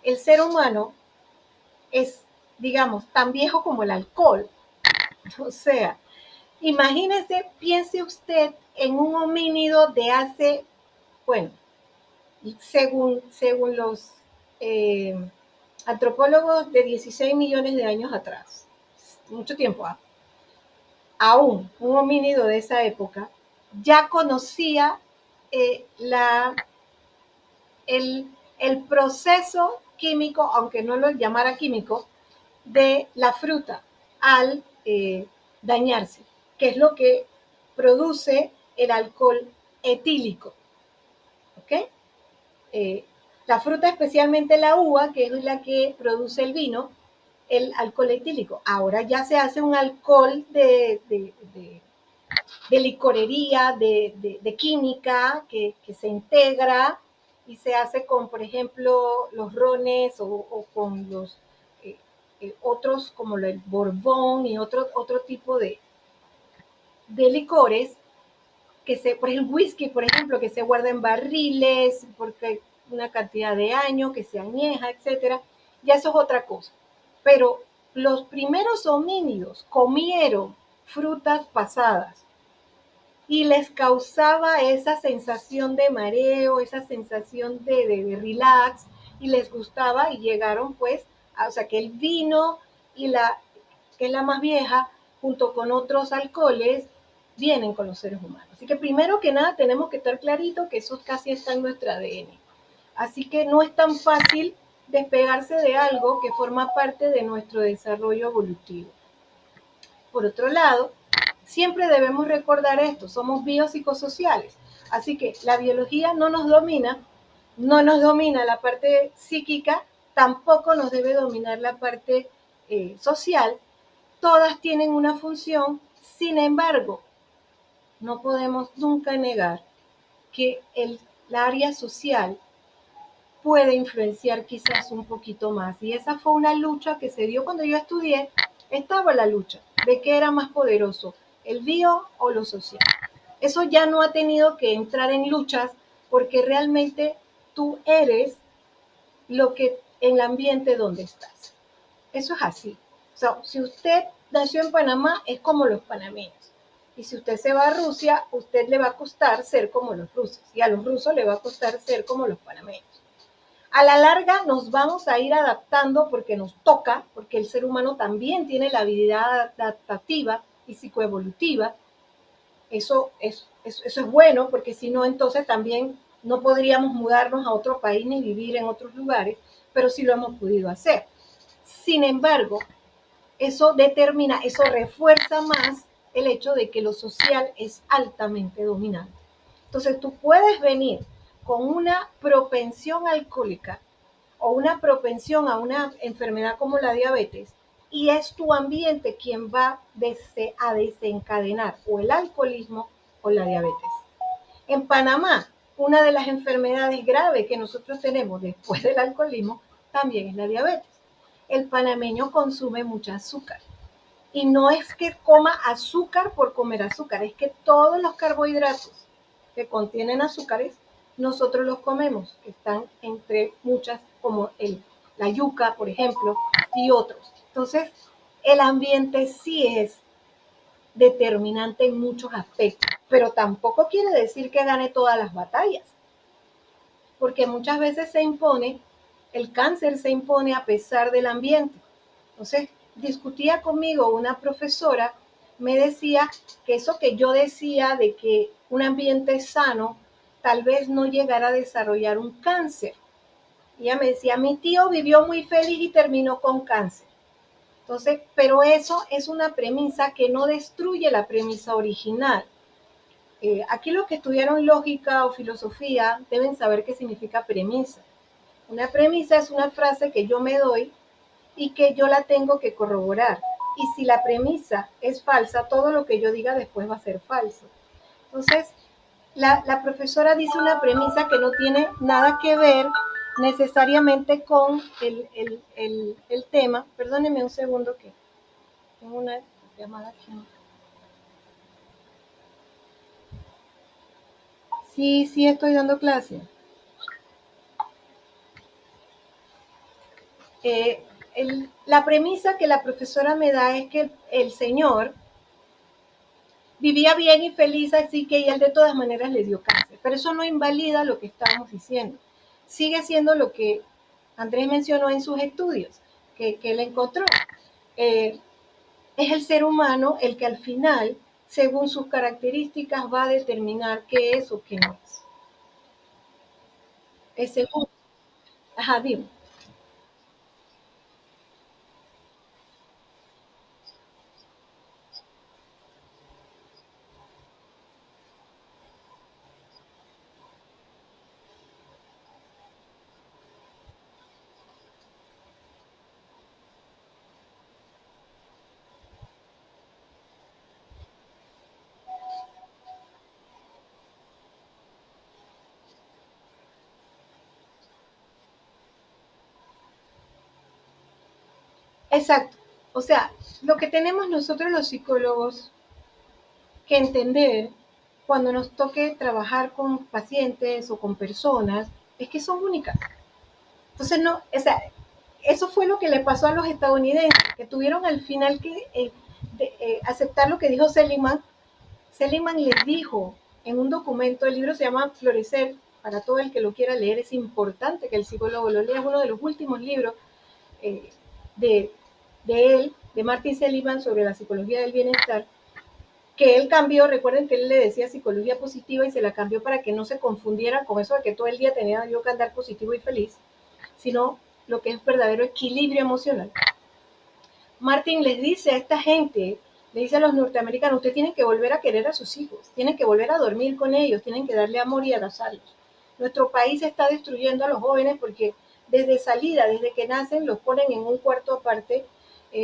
El ser humano es, digamos, tan viejo como el alcohol. O sea, imagínese, piense usted en un homínido de hace, bueno, según los eh, antropólogos, de 16 millones de años atrás, mucho tiempo, aún un homínido de esa época ya conocía la el, el proceso químico, aunque no lo llamara químico, de la fruta al dañarse, que es lo que produce el alcohol etílico. ¿Ok? Eh, la fruta, especialmente la uva, que es la que produce el vino, el alcohol etílico. Ahora ya se hace un alcohol de licorería, de química, que se integra y se hace con, por ejemplo, los rones o con los otros como el borbón y otro tipo de licores que se, por ejemplo, whisky, por ejemplo, que se guarda en barriles porque una cantidad de años, que se añeja, etcétera. Ya eso es otra cosa. Pero los primeros homínidos comieron frutas pasadas y les causaba esa sensación de mareo, esa sensación de relax, y les gustaba y llegaron pues, o sea que el vino y que es la más vieja, junto con otros alcoholes, vienen con los seres humanos. Así que primero que nada tenemos que estar clarito que eso casi está en nuestro ADN. Así que no es tan fácil despegarse de algo que forma parte de nuestro desarrollo evolutivo. Por otro lado, siempre debemos recordar esto, somos biopsicosociales, así que la biología no nos domina, no nos domina la parte psíquica, tampoco nos debe dominar la parte social, todas tienen una función, sin embargo, no podemos nunca negar que la área social puede influenciar quizás un poquito más. Y esa fue una lucha que se dio cuando yo estudié. Estaba la lucha de qué era más poderoso, el bio o lo social. Eso ya no ha tenido que entrar en luchas porque realmente tú eres lo que en el ambiente donde estás. Eso es así. O sea, si usted nació en Panamá, es como los panameños. Y si usted se va a Rusia, a usted le va a costar ser como los rusos. Y a los rusos le va a costar ser como los panameños. A la larga nos vamos a ir adaptando porque nos toca, porque el ser humano también tiene la habilidad adaptativa y psicoevolutiva. Eso es bueno, porque si no, entonces también no podríamos mudarnos a otro país ni vivir en otros lugares, pero sí lo hemos podido hacer. Sin embargo, eso determina, eso refuerza más el hecho de que lo social es altamente dominante. Entonces tú puedes venir con una propensión alcohólica o una propensión a una enfermedad como la diabetes y es tu ambiente quien va a desencadenar o el alcoholismo o la diabetes. En Panamá, una de las enfermedades graves que nosotros tenemos después del alcoholismo también es la diabetes. El panameño consume mucha azúcar. Y no es que coma azúcar por comer azúcar, es que todos los carbohidratos que contienen azúcares, nosotros los comemos, que están entre muchas, como la yuca, por ejemplo, y otros. Entonces, el ambiente sí es determinante en muchos aspectos, pero tampoco quiere decir que gane todas las batallas, porque muchas veces el cáncer se impone a pesar del ambiente. Entonces, discutía conmigo una profesora, me decía que eso que yo decía de que un ambiente sano tal vez no llegara a desarrollar un cáncer. Ella me decía, mi tío vivió muy feliz y terminó con cáncer. Entonces, pero eso es una premisa que no destruye la premisa original. Aquí los que estudiaron lógica o filosofía deben saber qué significa premisa. Una premisa es una frase que yo me doy y que yo la tengo que corroborar. Y si la premisa es falsa, todo lo que yo diga después va a ser falso. Entonces, la profesora dice una premisa que no tiene nada que ver necesariamente con el tema. Perdónenme un segundo que tengo una llamada aquí. Sí, sí, estoy dando clase. Eh, la premisa que la profesora me da es que el señor vivía bien y feliz, así que él de todas maneras le dio cáncer. Pero eso no invalida lo que estamos diciendo. Sigue siendo lo que Andrés mencionó en sus estudios, que él encontró. Eh, es el ser humano el que al final, según sus características, va a determinar qué es o qué no es. Es según. Ajá, dime. Exacto. O sea, lo que tenemos nosotros los psicólogos que entender cuando nos toque trabajar con pacientes o con personas es que son únicas. Entonces, no, o sea, eso fue lo que le pasó a los estadounidenses, que tuvieron al final que aceptar lo que dijo Seligman. Seligman les dijo en un documento, el libro se llama Florecer, para todo el que lo quiera leer, es importante que el psicólogo lo lea, es uno de los últimos libros eh, de, de él, de Martin Seligman, sobre la psicología del bienestar, que él cambió, recuerden que él le decía psicología positiva y se la cambió para que no se confundiera con eso de que todo el día tenía yo que andar positivo y feliz, sino lo que es verdadero equilibrio emocional. Martin les dice a esta gente, le dice a los norteamericanos, ustedes tienen que volver a querer a sus hijos, tienen que volver a dormir con ellos, tienen que darle amor y abrazarlos. Nuestro país está destruyendo a los jóvenes porque desde salida, desde que nacen, los ponen en un cuarto aparte,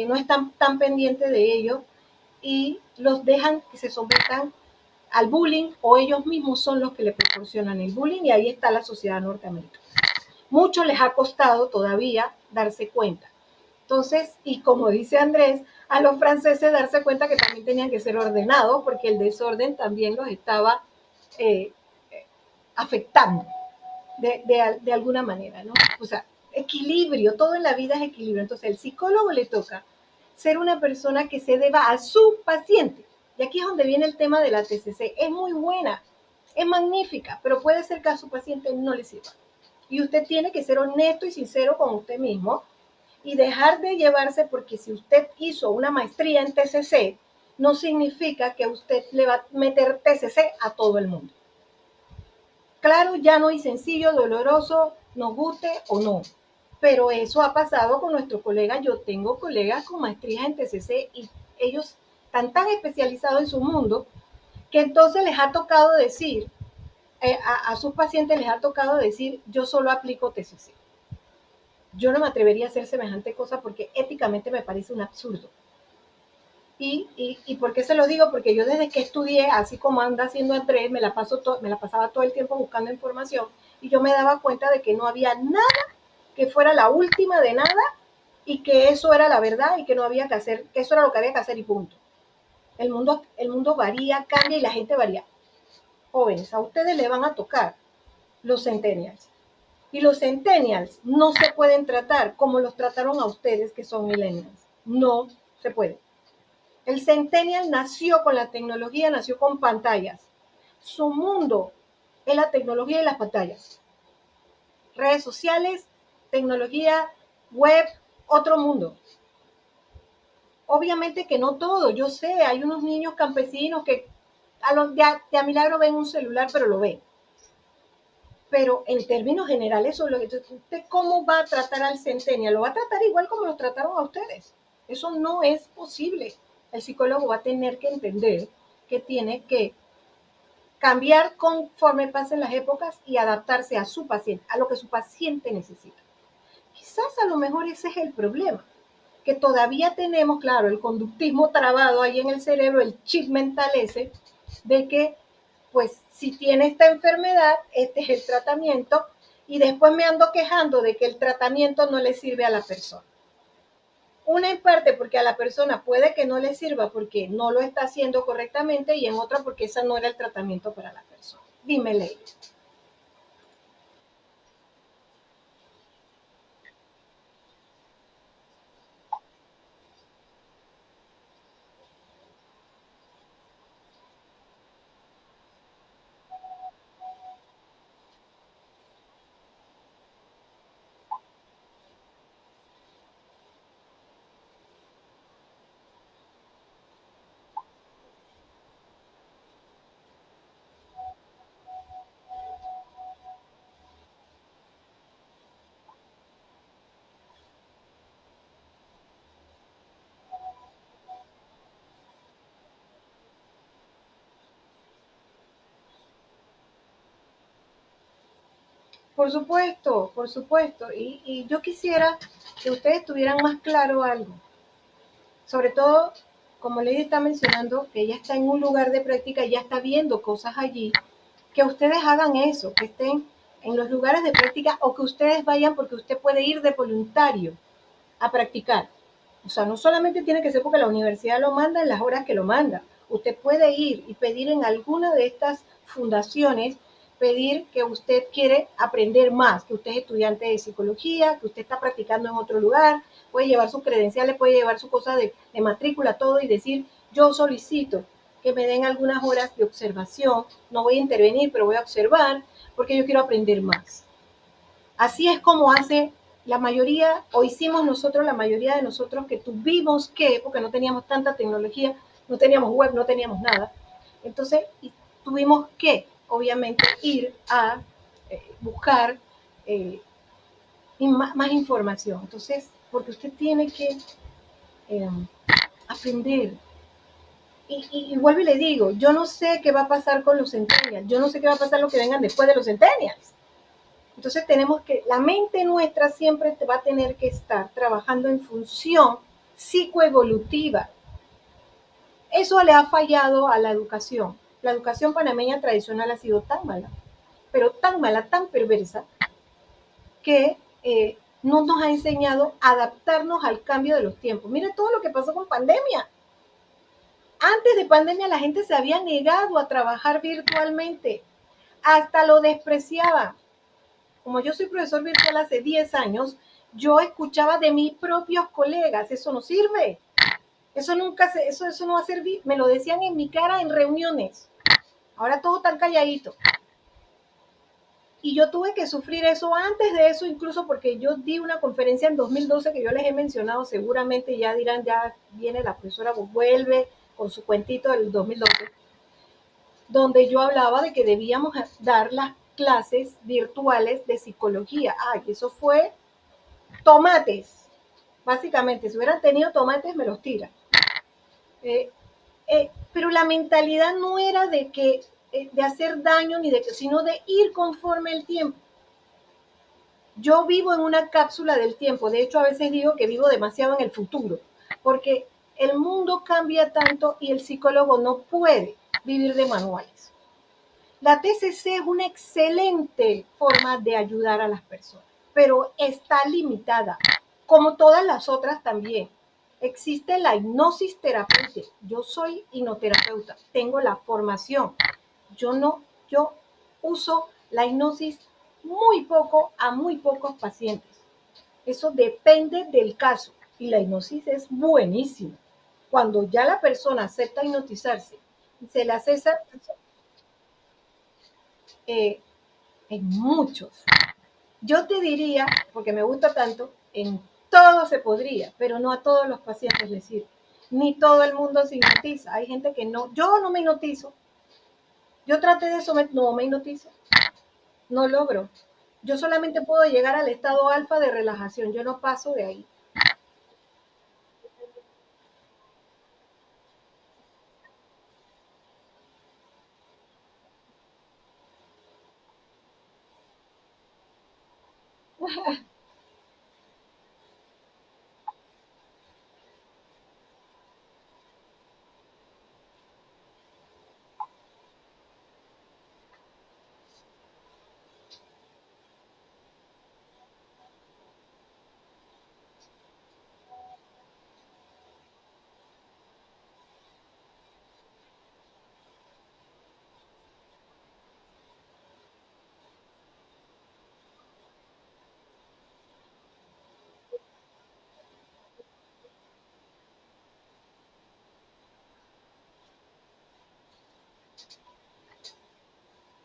no están tan pendientes de ellos y los dejan que se sometan al bullying o ellos mismos son los que le proporcionan el bullying y ahí está la sociedad norteamericana. Mucho les ha costado todavía darse cuenta. Entonces, y como dice Andrés, a los franceses darse cuenta que también tenían que ser ordenados porque el desorden también los estaba eh, afectando de alguna manera, ¿no? O sea, equilibrio, todo en la vida es equilibrio. Entonces, al psicólogo le toca ser una persona que se deba a su paciente. Y aquí es donde viene el tema de la TCC. Es muy buena, es magnífica, pero puede ser que a su paciente no le sirva. Y usted tiene que ser honesto y sincero con usted mismo y dejar de llevarse, porque si usted hizo una maestría en TCC, no significa que usted le va a meter TCC a todo el mundo. Claro, llano y sencillo, doloroso, nos guste o no. Pero eso ha pasado con nuestros colegas. Yo tengo colegas con maestrías en TCC y ellos están tan especializados en su mundo que entonces les ha tocado decir, a sus pacientes les ha tocado decir, yo solo aplico TCC. Yo no me atrevería a hacer semejante cosa porque éticamente me parece un absurdo. ¿Y por qué se lo digo? Porque yo desde que estudié, así como anda haciendo Andrés, me la pasaba todo el tiempo buscando información y yo me daba cuenta de que no había nada que fuera la última de nada y que eso era la verdad y que no había que hacer, que eso era lo que había que hacer y punto. El mundo varía, cambia y la gente varía. Jóvenes, a ustedes le van a tocar los centennials. Y los centennials no se pueden tratar como los trataron a ustedes que son millennials. No se puede. El centennial nació con la tecnología, nació con pantallas. Su mundo es la tecnología y las pantallas. Redes sociales, tecnología, web, otro mundo. Obviamente que no todo, yo sé, hay unos niños campesinos que de a milagro ven un celular, pero lo ven. Pero en términos generales, ¿usted cómo va a tratar al centennial? Lo va a tratar igual como los trataron a ustedes. Eso no es posible. El psicólogo va a tener que entender que tiene que cambiar conforme pasen las épocas y adaptarse a su paciente, a lo que su paciente necesita. Quizás a lo mejor ese es el problema, que todavía tenemos, claro, el conductismo trabado ahí en el cerebro, el chip mental ese, de que pues si tiene esta enfermedad, este es el tratamiento, y después me ando quejando de que el tratamiento no le sirve a la persona. Una en parte porque a la persona puede que no le sirva porque no lo está haciendo correctamente y en otra porque ese no era el tratamiento para la persona. Dime, Ley. Por supuesto, por supuesto. Y yo quisiera que ustedes tuvieran más claro algo. Sobre todo, como Lady está mencionando, que ella está en un lugar de práctica y ya está viendo cosas allí, que ustedes hagan eso, que estén en los lugares de práctica o que ustedes vayan porque usted puede ir de voluntario a practicar. O sea, no solamente tiene que ser porque la universidad lo manda en las horas que lo manda. Usted puede ir y pedir en alguna de estas fundaciones, pedir que usted quiere aprender más, que usted es estudiante de psicología, que usted está practicando en otro lugar, puede llevar sus credenciales, puede llevar su cosa de matrícula, todo y decir, yo solicito que me den algunas horas de observación, no voy a intervenir, pero voy a observar porque yo quiero aprender más. Así es como hace la mayoría, o hicimos nosotros, la mayoría de nosotros que tuvimos que, porque no teníamos tanta tecnología, no teníamos web, no teníamos nada. Entonces, tuvimos que, obviamente, ir a buscar más información. Entonces, porque usted tiene que eh, aprender. Y vuelvo y le digo, yo no sé qué va a pasar con los centennials, yo no sé qué va a pasar lo que vengan después de los centennials. Entonces tenemos que, la mente nuestra siempre va a tener que estar trabajando en función psicoevolutiva. Eso le ha fallado a la educación. La educación panameña tradicional ha sido tan mala, tan perversa, que no nos ha enseñado a adaptarnos al cambio de los tiempos. Mire todo lo que pasó con pandemia. Antes de pandemia la gente se había negado a trabajar virtualmente, hasta lo despreciaba. Como yo soy profesor virtual hace 10 años, yo escuchaba de mis propios colegas, eso no sirve, eso no va a servir, me lo decían en mi cara en reuniones, ahora todo tan calladito. Y yo tuve que sufrir eso antes de eso, incluso porque yo di una conferencia en 2012 que yo les he mencionado, seguramente ya dirán, ya viene la profesora, vuelve con su cuentito del 2012, donde yo hablaba de que debíamos dar las clases virtuales de psicología. Ay, eso fue tomates, básicamente. Si hubieran tenido tomates, me los tiran. Eh, pero la mentalidad no era de que de hacer daño ni de que, sino de ir conforme el tiempo. Yo vivo en una cápsula del tiempo, de hecho a veces digo que vivo demasiado en el futuro, porque el mundo cambia tanto y el psicólogo no puede vivir de manuales. La TCC es una excelente forma de ayudar a las personas, pero está limitada, como todas las otras también. Existe la hipnosis terapéutica. Yo soy hipnoterapeuta, tengo la formación. Yo no, yo uso la hipnosis muy poco a muy pocos pacientes. Eso depende del caso y la hipnosis es buenísima. Cuando ya la persona acepta hipnotizarse, se le hace esa, eh, en muchos. Yo te diría, porque me gusta tanto, en todo se podría, pero no a todos los pacientes les sirve. Ni todo el mundo se hipnotiza. Hay gente que no, yo no me hipnotizo. Yo traté de eso, no me hipnotizo. No logro. Yo solamente puedo llegar al estado alfa de relajación. Yo no paso de ahí.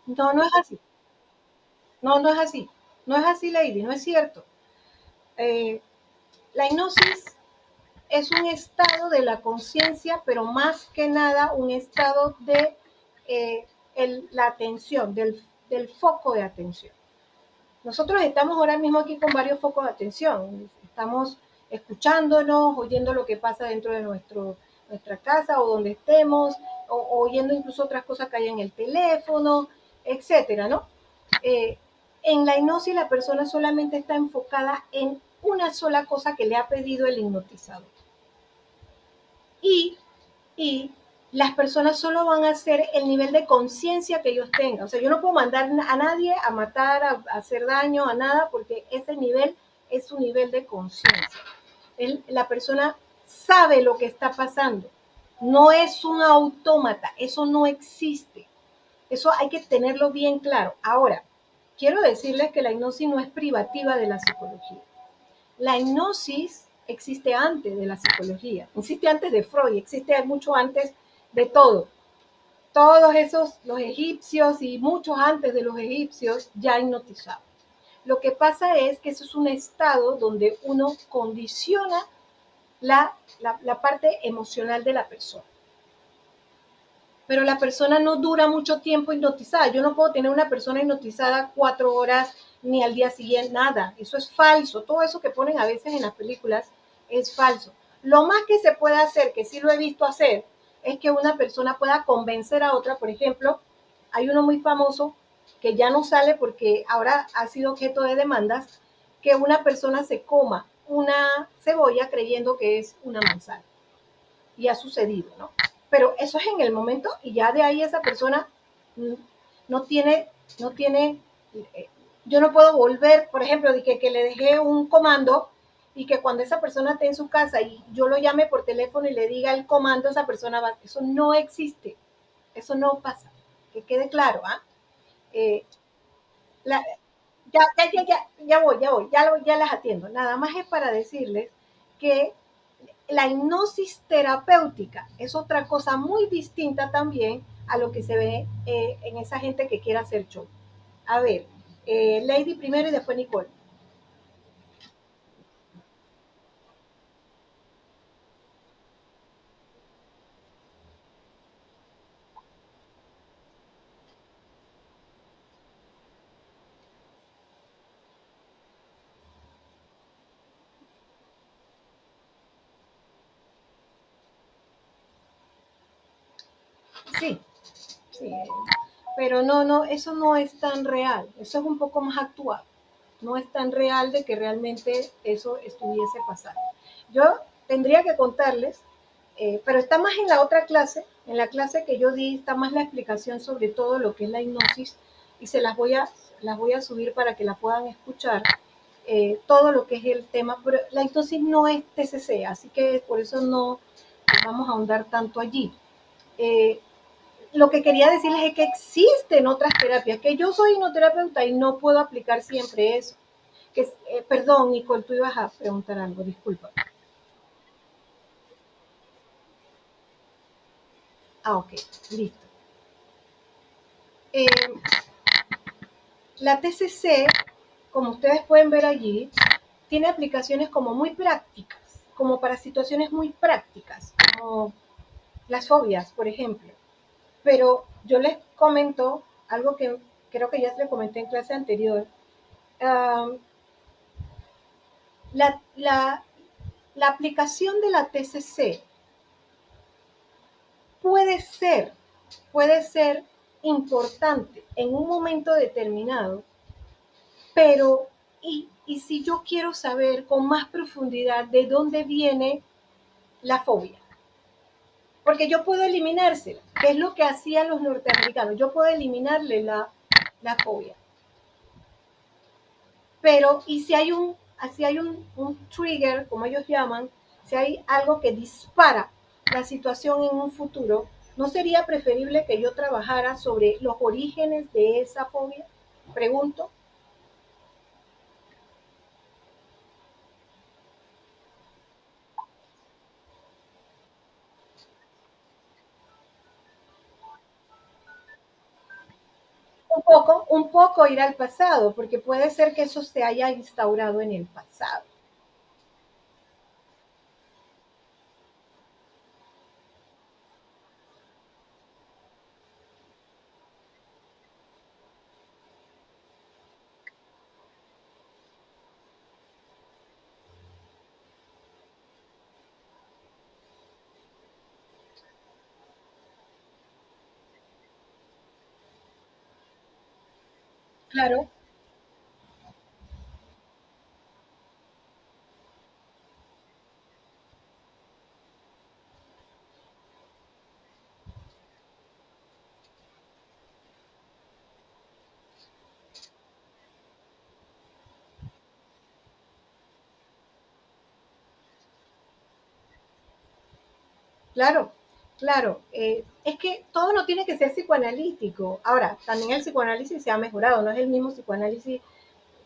No, no es así. No, no es así. No es así, Lady. No es cierto. Eh, la hipnosis es un estado de la conciencia, pero más que nada un estado de la atención, del foco de atención. Nosotros estamos ahora mismo aquí con varios focos de atención. Estamos escuchándonos, oyendo lo que pasa dentro de nuestra casa o donde estemos, o oyendo incluso otras cosas que hay en el teléfono, etcétera, ¿no? Eh, en la hipnosis la persona solamente está enfocada en una sola cosa que le ha pedido el hipnotizador. Y, y las personas solo van a hacer el nivel de conciencia que ellos tengan. O sea, yo no puedo mandar a nadie a matar, a hacer daño, a nada, porque ese nivel es su nivel de conciencia. La persona sabe lo que está pasando. No es un autómata, eso no existe. Eso hay que tenerlo bien claro. Ahora, quiero decirles que la hipnosis no es privativa de la psicología. La hipnosis existe antes de la psicología, existe antes de Freud, existe mucho antes de todo. Todos esos, los egipcios y muchos antes de los egipcios ya hipnotizaban. Lo que pasa es que eso es un estado donde uno condiciona la parte emocional de la persona. Pero la persona no dura mucho tiempo hipnotizada. Yo no puedo tener una persona hipnotizada 4 horas ni al día siguiente, nada. Eso es falso. Todo eso que ponen a veces en las películas es falso. Lo más que se puede hacer, que sí lo he visto hacer, es que una persona pueda convencer a otra. Por ejemplo, hay uno muy famoso que ya no sale porque ahora ha sido objeto de demandas, que una persona se coma una cebolla creyendo que es una manzana. Y ha sucedido, ¿no? Pero eso es en el momento y ya de ahí esa persona no tiene, no tiene, yo no puedo volver, por ejemplo, de que le dejé un comando y que cuando esa persona esté en su casa y yo lo llame por teléfono y le diga el comando, esa persona va, eso no existe, eso no pasa, que quede claro, ¿ah? ¿eh? La, ya las atiendo. Nada más es para decirles que la hipnosis terapéutica es otra cosa muy distinta también a lo que se ve en esa gente que quiere hacer show. A ver, Lady primero y después Nicole. Sí, sí, pero no, no, eso no es tan real, eso es un poco más actual, no es tan real de que realmente eso estuviese pasando. Yo tendría que contarles, pero está más en la otra clase, en la clase que yo di, está más la explicación sobre todo lo que es la hipnosis y las voy a subir para que la puedan escuchar. Todo lo que es el tema, pero la hipnosis no es TCC, así que por eso no vamos a ahondar tanto allí. Eh, lo que quería decirles es que existen otras terapias, que yo soy hipnoterapeuta y no puedo aplicar siempre eso. Que, perdón, Nicole, tú ibas a preguntar algo, disculpa. Ah, ok, listo. Eh, la TCC, como ustedes pueden ver allí, tiene aplicaciones como muy prácticas, como para situaciones muy prácticas, como las fobias, por ejemplo. Pero yo les comento algo que creo que ya les comenté en clase anterior. Um, la, la, la aplicación de la TCC puede ser, puede ser importante en un momento determinado, pero y si yo quiero saber con más profundidad de dónde viene la fobia? Porque yo puedo eliminársela, que es lo que hacían los norteamericanos, yo puedo eliminarle la fobia. Pero, ¿y si hay un trigger, como ellos llaman, si hay algo que dispara la situación en un futuro, ¿no sería preferible que yo trabajara sobre los orígenes de esa fobia? Pregunto. Un poco ir al pasado, porque puede ser que eso se haya instaurado en el pasado. Claro, claro, claro. Es que todo no tiene que ser psicoanalítico. Ahora, también el psicoanálisis se ha mejorado, no es el mismo psicoanálisis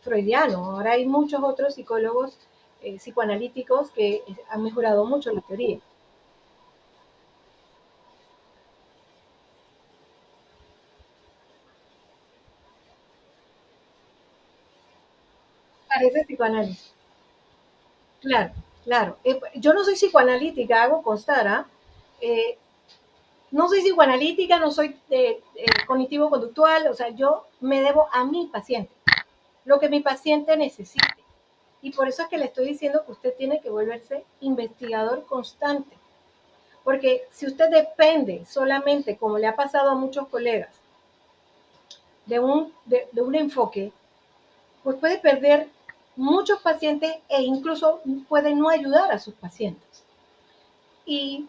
freudiano. Ahora hay muchos otros psicólogos psicoanalíticos que han mejorado mucho la teoría. Parece psicoanálisis. Claro, claro. Yo no soy psicoanalítica, hago constar, ¿ah? Eh, no soy psicoanalítica, no soy cognitivo-conductual, o sea, yo me debo a mi paciente, lo que mi paciente necesite. Y por eso es que le estoy diciendo que usted tiene que volverse investigador constante. Porque si usted depende solamente, como le ha pasado a muchos colegas, de un enfoque, pues puede perder muchos pacientes e incluso puede no ayudar a sus pacientes. Y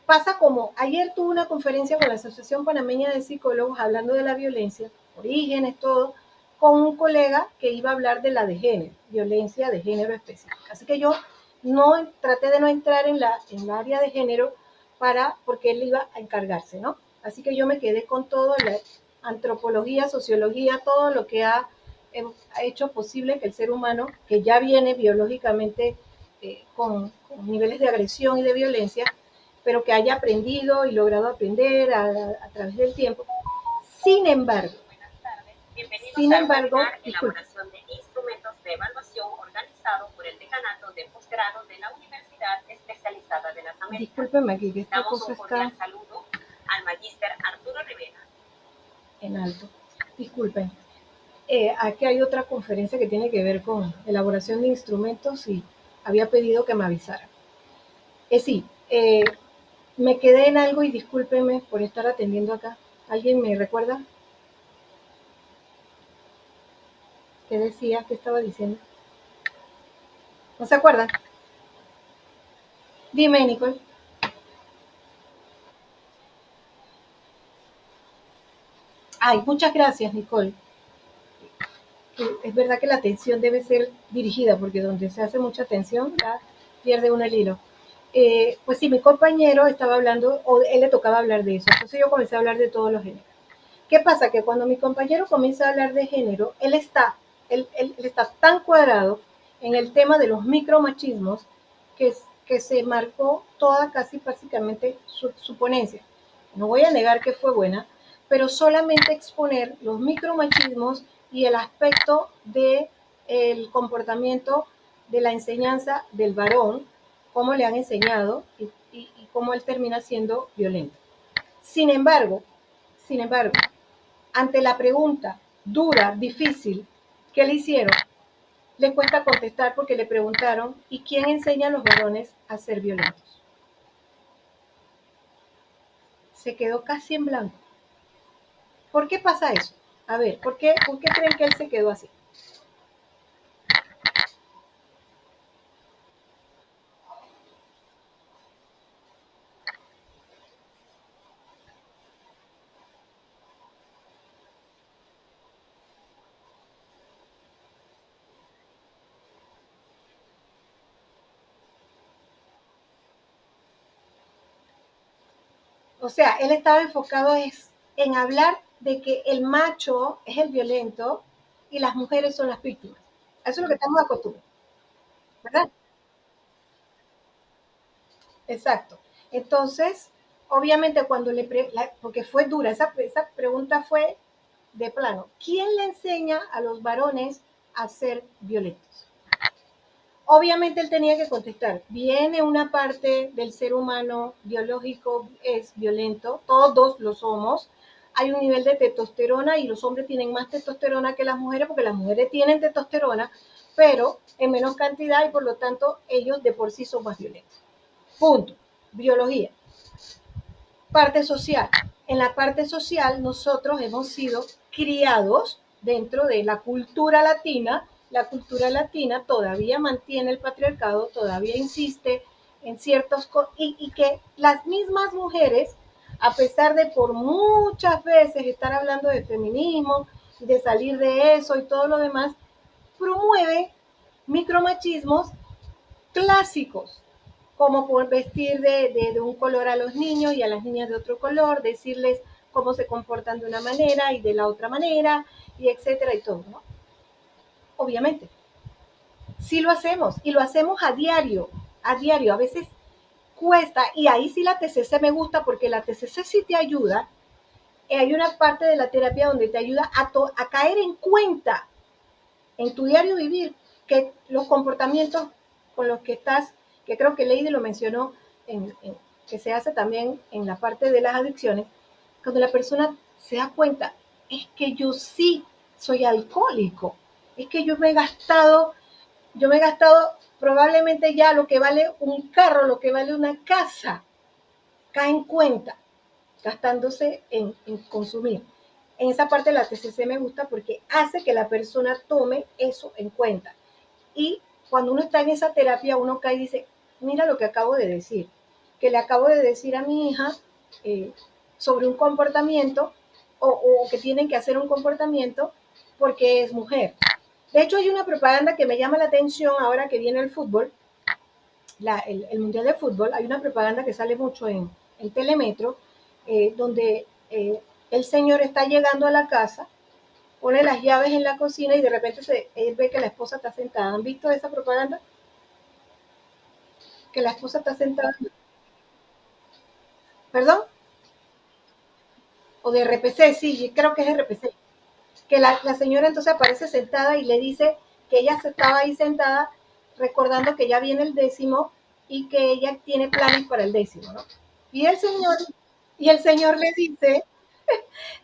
pasa como ayer tuve una conferencia con la Asociación Panameña de Psicólogos hablando de la violencia, orígenes, todo, con un colega que iba a hablar de la de género, violencia de género específica. Así que yo no traté de no entrar en la área de género porque él iba a encargarse, ¿no? Así que yo me quedé con todo, la antropología, sociología, todo lo que ha hecho posible que el ser humano, que ya viene biológicamente con niveles de agresión y de violencia, pero que haya aprendido y logrado aprender a través del tiempo. Sin embargo, Sin embargo, elaboración de instrumentos de evaluación organizado por el Decanato de Posgrado de la Universidad Especializada de las Américas. Discúlpeme aquí, que esta cosa está... saludo al magíster Arturo Rivera. En alto. Disculpen. Aquí hay otra conferencia que tiene que ver con elaboración de instrumentos y había pedido que me avisara. Sí, me quedé en algo y discúlpenme por estar atendiendo acá. ¿Alguien me recuerda? ¿Qué decía? ¿Qué estaba diciendo? ¿No se acuerdan? Dime, Nicole. Ay, muchas gracias, Nicole. Es verdad que la atención debe ser dirigida, porque donde se hace mucha atención, ya pierde uno el hilo. Pues sí, mi compañero estaba hablando, o él le tocaba hablar de eso, entonces yo comencé a hablar de todos los géneros. ¿Qué pasa? Que cuando mi compañero comienza a hablar de género, él está tan cuadrado en el tema de los micromachismos que se marcó toda casi básicamente su ponencia. No voy a negar que fue buena, pero solamente exponer los micromachismos y el aspecto del comportamiento de la enseñanza del varón, cómo le han enseñado y cómo él termina siendo violento. Sin embargo, ante la pregunta dura, difícil, ¿qué le hicieron? Le cuesta contestar porque le preguntaron, ¿y quién enseña a los varones a ser violentos? Se quedó casi en blanco. ¿Por qué pasa eso? A ver, ¿por qué creen que él se quedó así? O sea, él estaba enfocado en hablar de que el macho es el violento y las mujeres son las víctimas. Eso es lo que estamos acostumbrados, ¿verdad? Exacto. Entonces, obviamente cuando porque fue dura, esa pregunta fue de plano, ¿quién le enseña a los varones a ser violentos? Obviamente él tenía que contestar, viene una parte del ser humano biológico, es violento, todos lo somos, hay un nivel de testosterona y los hombres tienen más testosterona que las mujeres porque las mujeres tienen testosterona, pero en menos cantidad y por lo tanto ellos de por sí son más violentos. Punto. Biología. Parte social. En la parte social nosotros hemos sido criados dentro de la cultura latina. La cultura latina todavía mantiene el patriarcado, todavía insiste en ciertos y que las mismas mujeres, a pesar de por muchas veces estar hablando de feminismo, de salir de eso y todo lo demás, promueve micromachismos clásicos, como por vestir de un color a los niños y a las niñas de otro color, decirles cómo se comportan de una manera y de la otra manera, y etcétera y todo, ¿no? Obviamente, sí lo hacemos, y lo hacemos a diario, a veces cuesta, y ahí sí la TCC me gusta porque la TCC sí te ayuda, hay una parte de la terapia donde te ayuda a caer en cuenta en tu diario vivir que los comportamientos con los que estás, que creo que Lady lo mencionó, que se hace también en la parte de las adicciones, cuando la persona se da cuenta, es que yo sí soy alcohólico, es que yo me he gastado probablemente ya lo que vale un carro, lo que vale una casa, cae en cuenta, gastándose en consumir. En esa parte de la TCC me gusta porque hace que la persona tome eso en cuenta. Y cuando uno está en esa terapia, uno cae y dice, mira lo que acabo de decir, que le acabo de decir a mi hija eh, sobre un comportamiento o que tienen que hacer un comportamiento porque es mujer. De hecho, hay una propaganda que me llama la atención ahora que viene el fútbol, el Mundial de Fútbol. Hay una propaganda que sale mucho en Telemetro, donde el señor está llegando a la casa, pone las llaves en la cocina y de repente él ve que la esposa está sentada. ¿Han visto esa propaganda? Que la esposa está sentada. ¿Perdón? O de RPC, sí, creo que es RPC. que la señora entonces aparece sentada y le dice que ella estaba ahí sentada recordando que ya viene el 10º y que ella tiene planes para el 10º, ¿no? Y el señor le dice,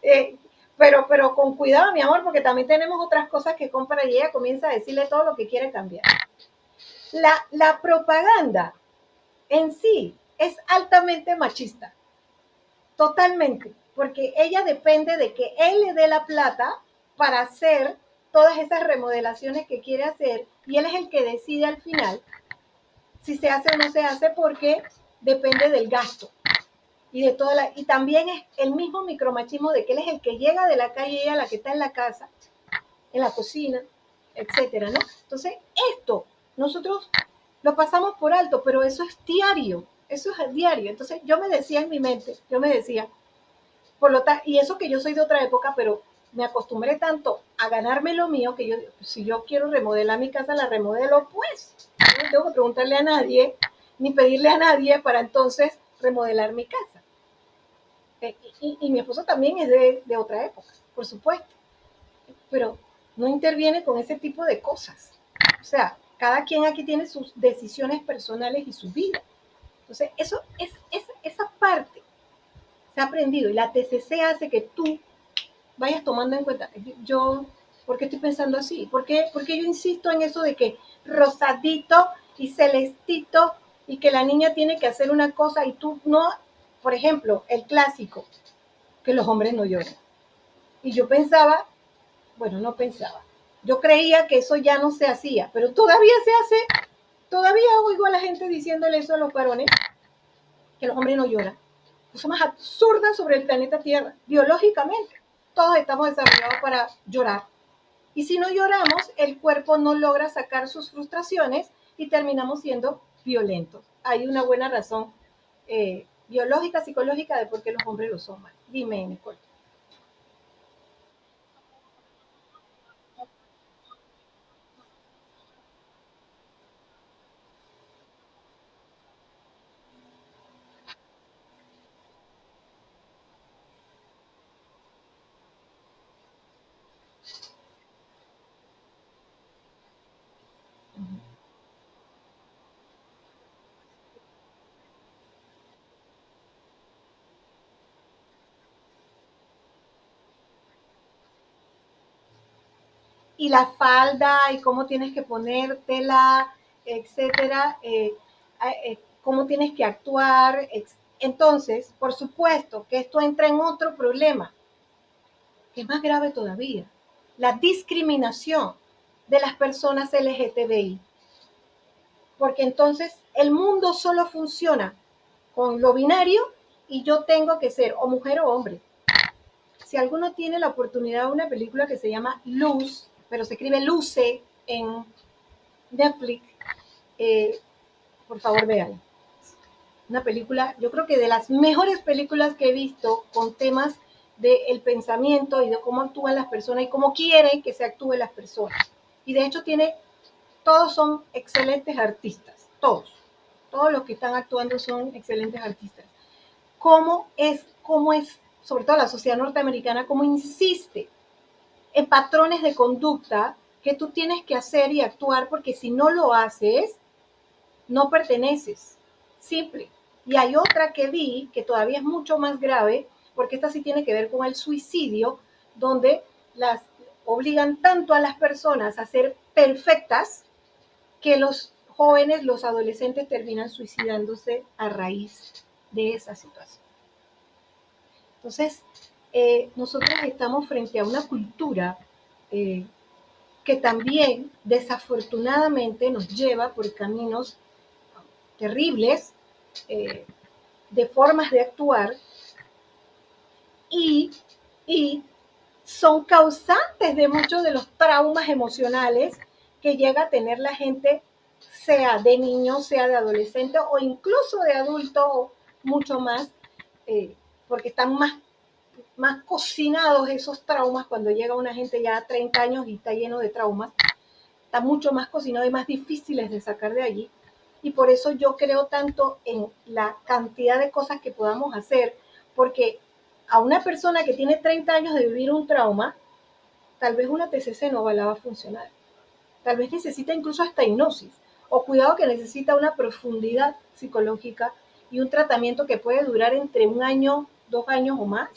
eh, pero con cuidado, mi amor, porque también tenemos otras cosas que comprar, y ella comienza a decirle todo lo que quiere cambiar. La propaganda en sí es altamente machista, totalmente, porque ella depende de que él le dé la plata para hacer todas esas remodelaciones que quiere hacer, y él es el que decide al final si se hace o no se hace, porque depende del gasto y de toda y también es el mismo micromachismo de que él es el que llega de la calle y ella la que está en la casa, en la cocina, etcétera, ¿no? Entonces, esto nosotros lo pasamos por alto, pero eso es diario, eso es diario. Entonces, yo me decía en mi mente, yo me decía, por lo tanto, y eso que yo soy de otra época, pero me acostumbré tanto a ganarme lo mío que yo, si yo quiero remodelar mi casa, la remodelo, pues. Yo no tengo que preguntarle a nadie, ni pedirle a nadie para entonces remodelar mi casa. Y mi esposo también es de otra época, por supuesto, pero no interviene con ese tipo de cosas. O sea, cada quien aquí tiene sus decisiones personales y su vida. Entonces, eso es esa parte se ha aprendido, y la TCC hace que tú vayas tomando en cuenta. Yo, ¿por qué estoy pensando así? ¿Por qué yo insisto en eso de que rosadito y celestito y que la niña tiene que hacer una cosa y tú no? Por ejemplo, el clásico, que los hombres no lloran. Y yo pensaba, bueno, no pensaba, yo creía que eso ya no se hacía, pero todavía se hace, todavía oigo a la gente diciéndole eso a los varones, que los hombres no lloran. Cosa más absurda sobre el planeta Tierra, biológicamente. Todos estamos desarrollados para llorar. Y si no lloramos, el cuerpo no logra sacar sus frustraciones y terminamos siendo violentos. Hay una buena razón biológica, psicológica de por qué los hombres lo son más. Dime, Nicole. Y la falda y cómo tienes que ponértela, etcétera, cómo tienes que actuar. Entonces, por supuesto que esto entra en otro problema, que es más grave todavía, la discriminación de las personas LGTBI. Porque entonces el mundo solo funciona con lo binario y yo tengo que ser o mujer o hombre. Si alguno tiene la oportunidad de una película que se llama Luz, pero se escribe Luce en Netflix, eh, por favor vean. Una película, yo creo que de las mejores películas que he visto con temas del pensamiento y de cómo actúan las personas y cómo quieren que se actúen las personas. Y de hecho todos son excelentes artistas, todos los que están actuando son excelentes artistas. Cómo es, sobre todo la sociedad norteamericana, cómo insiste en patrones de conducta que tú tienes que hacer y actuar, porque si no lo haces, no perteneces. Simple. Y hay otra que vi que todavía es mucho más grave, porque esta sí tiene que ver con el suicidio, donde las obligan tanto a las personas a ser perfectas que los jóvenes, los adolescentes terminan suicidándose a raíz de esa situación. Entonces, nosotros estamos frente a una cultura eh, que también desafortunadamente nos lleva por caminos terribles, eh, de formas de actuar, y, y son causantes de muchos de los traumas emocionales que llega a tener la gente, sea de niño, sea de adolescente o incluso de adulto, mucho más, porque están más cocinados esos traumas cuando llega una gente ya a 30 años y está lleno de traumas, está mucho más cocinado y más difíciles de sacar de allí. Y por eso yo creo tanto en la cantidad de cosas que podamos hacer, porque a una persona que tiene 30 años de vivir un trauma, tal vez una TCC no la va a funcionar. Tal vez necesita incluso hasta hipnosis. O cuidado que necesita una profundidad psicológica y un tratamiento que puede durar entre 1 año, 2 años o más,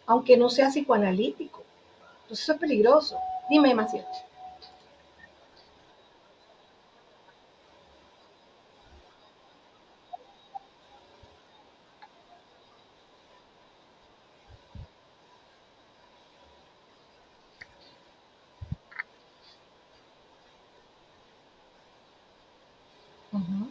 aunque no sea psicoanalítico. Entonces eso es peligroso. Dime, Maciel. Uh -huh.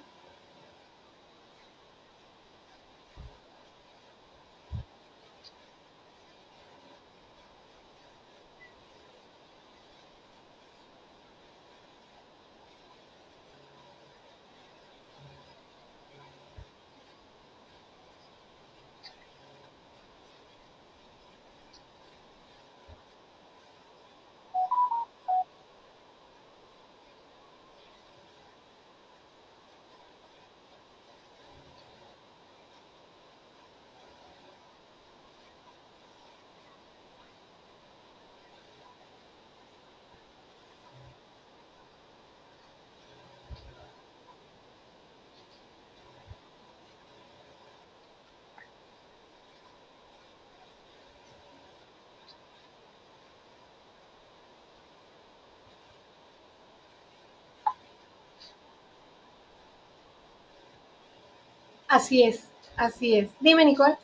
Así es, así es. Dime, Nicole.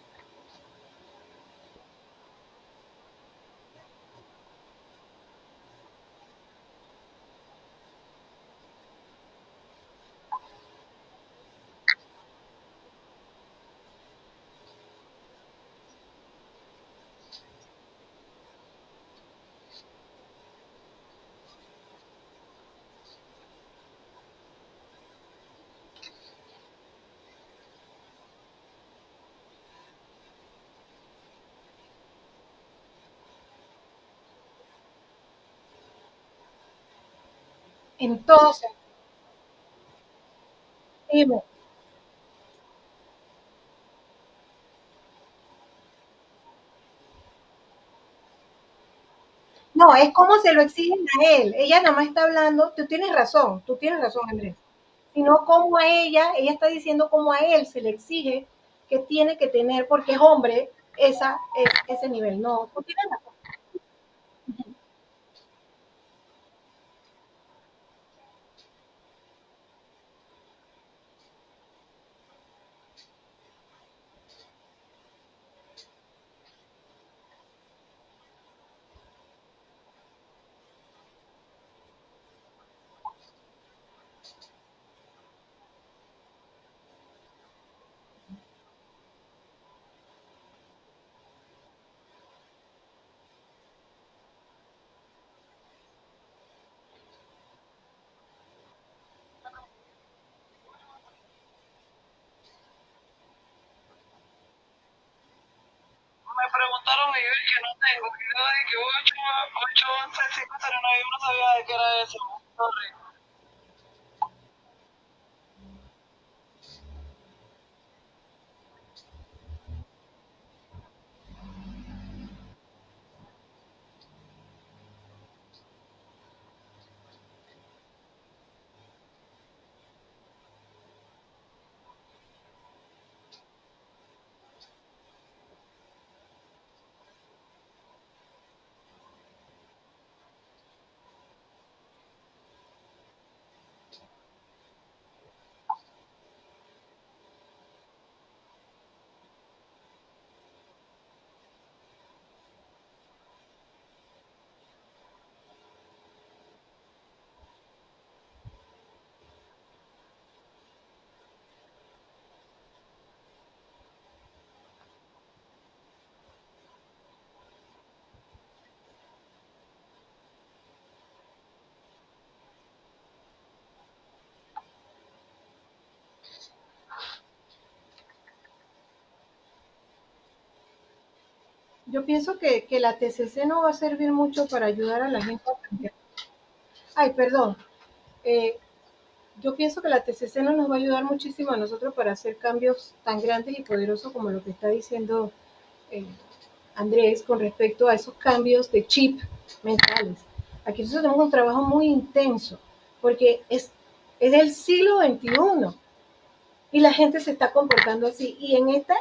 Entonces, dime. No, es como se lo exigen a él. Ella nada más está hablando, tú tienes razón, Andrés. Sino como a ella está diciendo como a él se le exige que tiene que tener, porque es hombre, ese nivel. No, tú tienes razón. Me preguntaron y yo que no tengo, que yo dije que 8, 11, 5, 0, 9, yo no sabía de qué era eso. Sorry. Yo pienso que la TCC no va a servir mucho para ayudar a la gente a cambiar. Ay, perdón. Eh, yo pienso que la TCC no nos va a ayudar muchísimo a nosotros para hacer cambios tan grandes y poderosos como lo que está diciendo. eh, Andrés, con respecto a esos cambios de chip mentales. Aquí nosotros tenemos un trabajo muy intenso, porque es el siglo XXI y la gente se está comportando así. Y en esta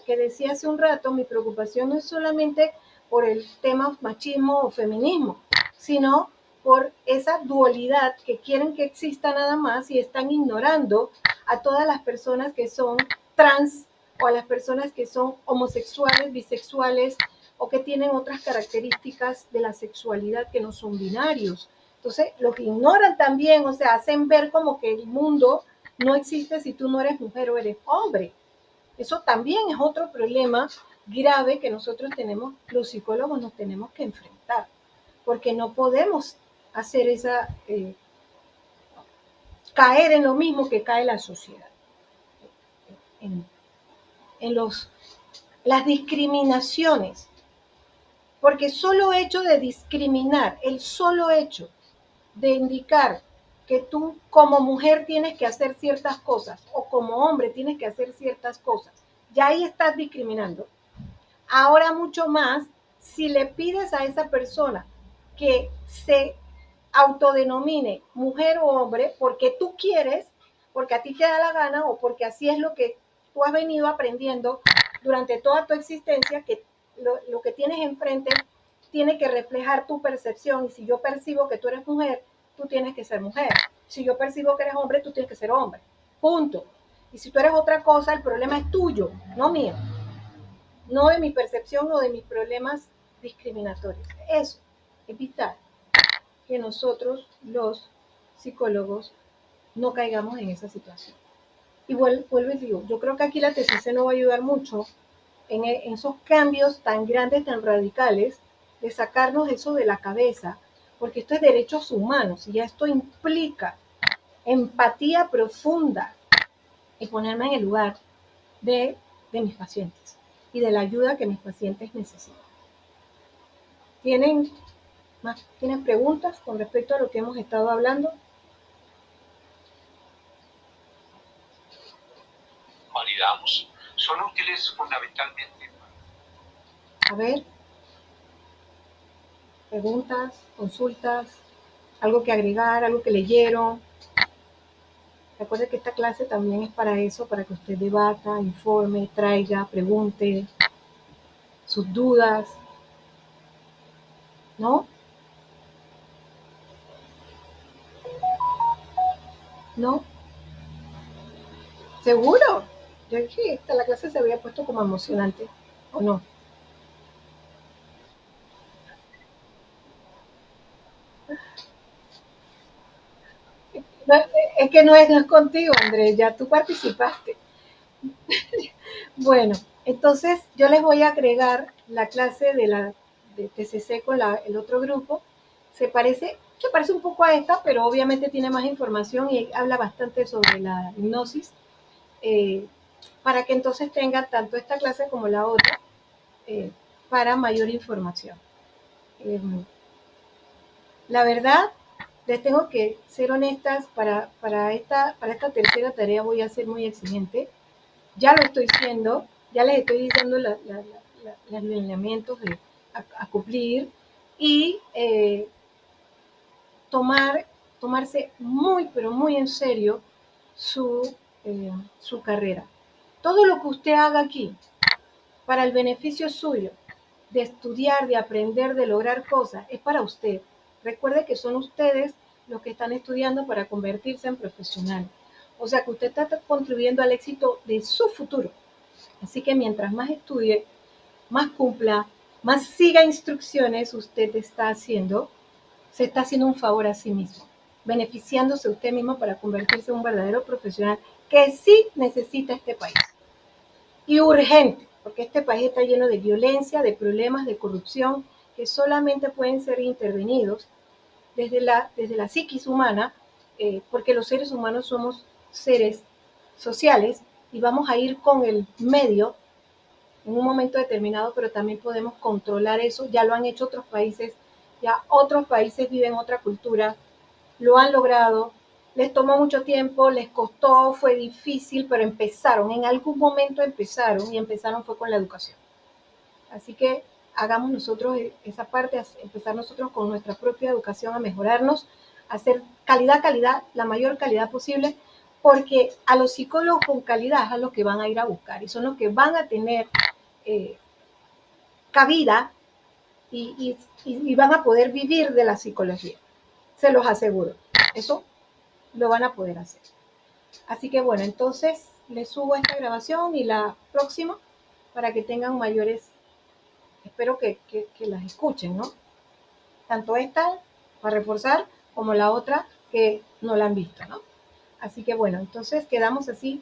que decía hace un rato, mi preocupación no es solamente por el tema machismo o feminismo, sino por esa dualidad que quieren que exista nada más y están ignorando a todas las personas que son trans o a las personas que son homosexuales, bisexuales o que tienen otras características de la sexualidad que no son binarios. Entonces, los ignoran también, o sea, hacen ver como que el mundo no existe si tú no eres mujer o eres hombre. Eso también es otro problema grave que nosotros tenemos, los psicólogos nos tenemos que enfrentar, porque no podemos hacer caer en lo mismo que cae la sociedad, en, en las discriminaciones, porque solo hecho de discriminar, el solo hecho de indicar que tú como mujer tienes que hacer ciertas cosas o como hombre tienes que hacer ciertas cosas, ya ahí estás discriminando. Ahora mucho más si le pides a esa persona que se autodenomine mujer o hombre porque tú quieres, porque a ti te da la gana o porque así es lo que tú has venido aprendiendo durante toda tu existencia, que lo que tienes enfrente tiene que reflejar tu percepción. Y si yo percibo que tú eres mujer, tú tienes que ser mujer. Si yo percibo que eres hombre, tú tienes que ser hombre. Punto. Y si tú eres otra cosa, el problema es tuyo, no mío. No de mi percepción o de mis problemas discriminatorios. Eso es vital, que nosotros, los psicólogos, no caigamos en esa situación. Y vuelvo y digo, yo creo que aquí la TCC no va a ayudar mucho en esos cambios tan grandes, tan radicales, de sacarnos eso de la cabeza, porque esto es derechos humanos y ya esto implica empatía profunda y ponerme en el lugar de mis pacientes y de la ayuda que mis pacientes necesitan. ¿Tienen preguntas con respecto a lo que hemos estado hablando? Validamos. Son útiles fundamentalmente. A ver, preguntas, consultas, algo que agregar, algo que leyeron. Recuerde que esta clase también es para eso, para que usted debata, informe, traiga, pregunte sus dudas, ¿no? ¿No? ¿Seguro? Yo dije, la clase se había puesto como emocionante, ¿o no? No, es que no es contigo, Andrés, ya tú participaste. Bueno, entonces yo les voy a agregar la clase de TCC con el otro grupo. Se parece un poco a esta, pero obviamente tiene más información y habla bastante sobre la hipnosis, eh, para que entonces tengan tanto esta clase como la otra, eh, para mayor información. Eh, la verdad, les tengo que ser honestas, para esta tercera tarea voy a ser muy exigente. Ya lo estoy siendo, ya les estoy diciendo los lineamientos a cumplir y tomarse muy, pero muy en serio su carrera. Todo lo que usted haga aquí para el beneficio suyo, de estudiar, de aprender, de lograr cosas, es para usted. Recuerde que son ustedes los que están estudiando para convertirse en profesional. O sea que usted está contribuyendo al éxito de su futuro. Así que mientras más estudie, más cumpla, más siga instrucciones, se está haciendo un favor a sí mismo, beneficiándose usted mismo para convertirse en un verdadero profesional que sí necesita este país. Y urgente, porque este país está lleno de violencia, de problemas, de corrupción, que solamente pueden ser intervenidos desde la psiquis humana, porque los seres humanos somos seres sociales y vamos a ir con el medio en un momento determinado, pero también podemos controlar eso. Ya lo han hecho otros países, ya otros países viven otra cultura, lo han logrado, les tomó mucho tiempo, les costó, fue difícil, pero empezaron, en algún momento empezaron y empezaron fue con la educación. Así que hagamos nosotros esa parte, empezar nosotros con nuestra propia educación a mejorarnos, a hacer calidad, la mayor calidad posible, porque a los psicólogos con calidad es a los que van a ir a buscar y son los que van a tener cabida y van a poder vivir de la psicología. Se los aseguro. Eso lo van a poder hacer. Así que bueno, entonces les subo esta grabación y la próxima para que tengan mayores, espero que las escuchen, ¿no? Tanto esta para reforzar como la otra que no la han visto, ¿no? Así que bueno, entonces quedamos así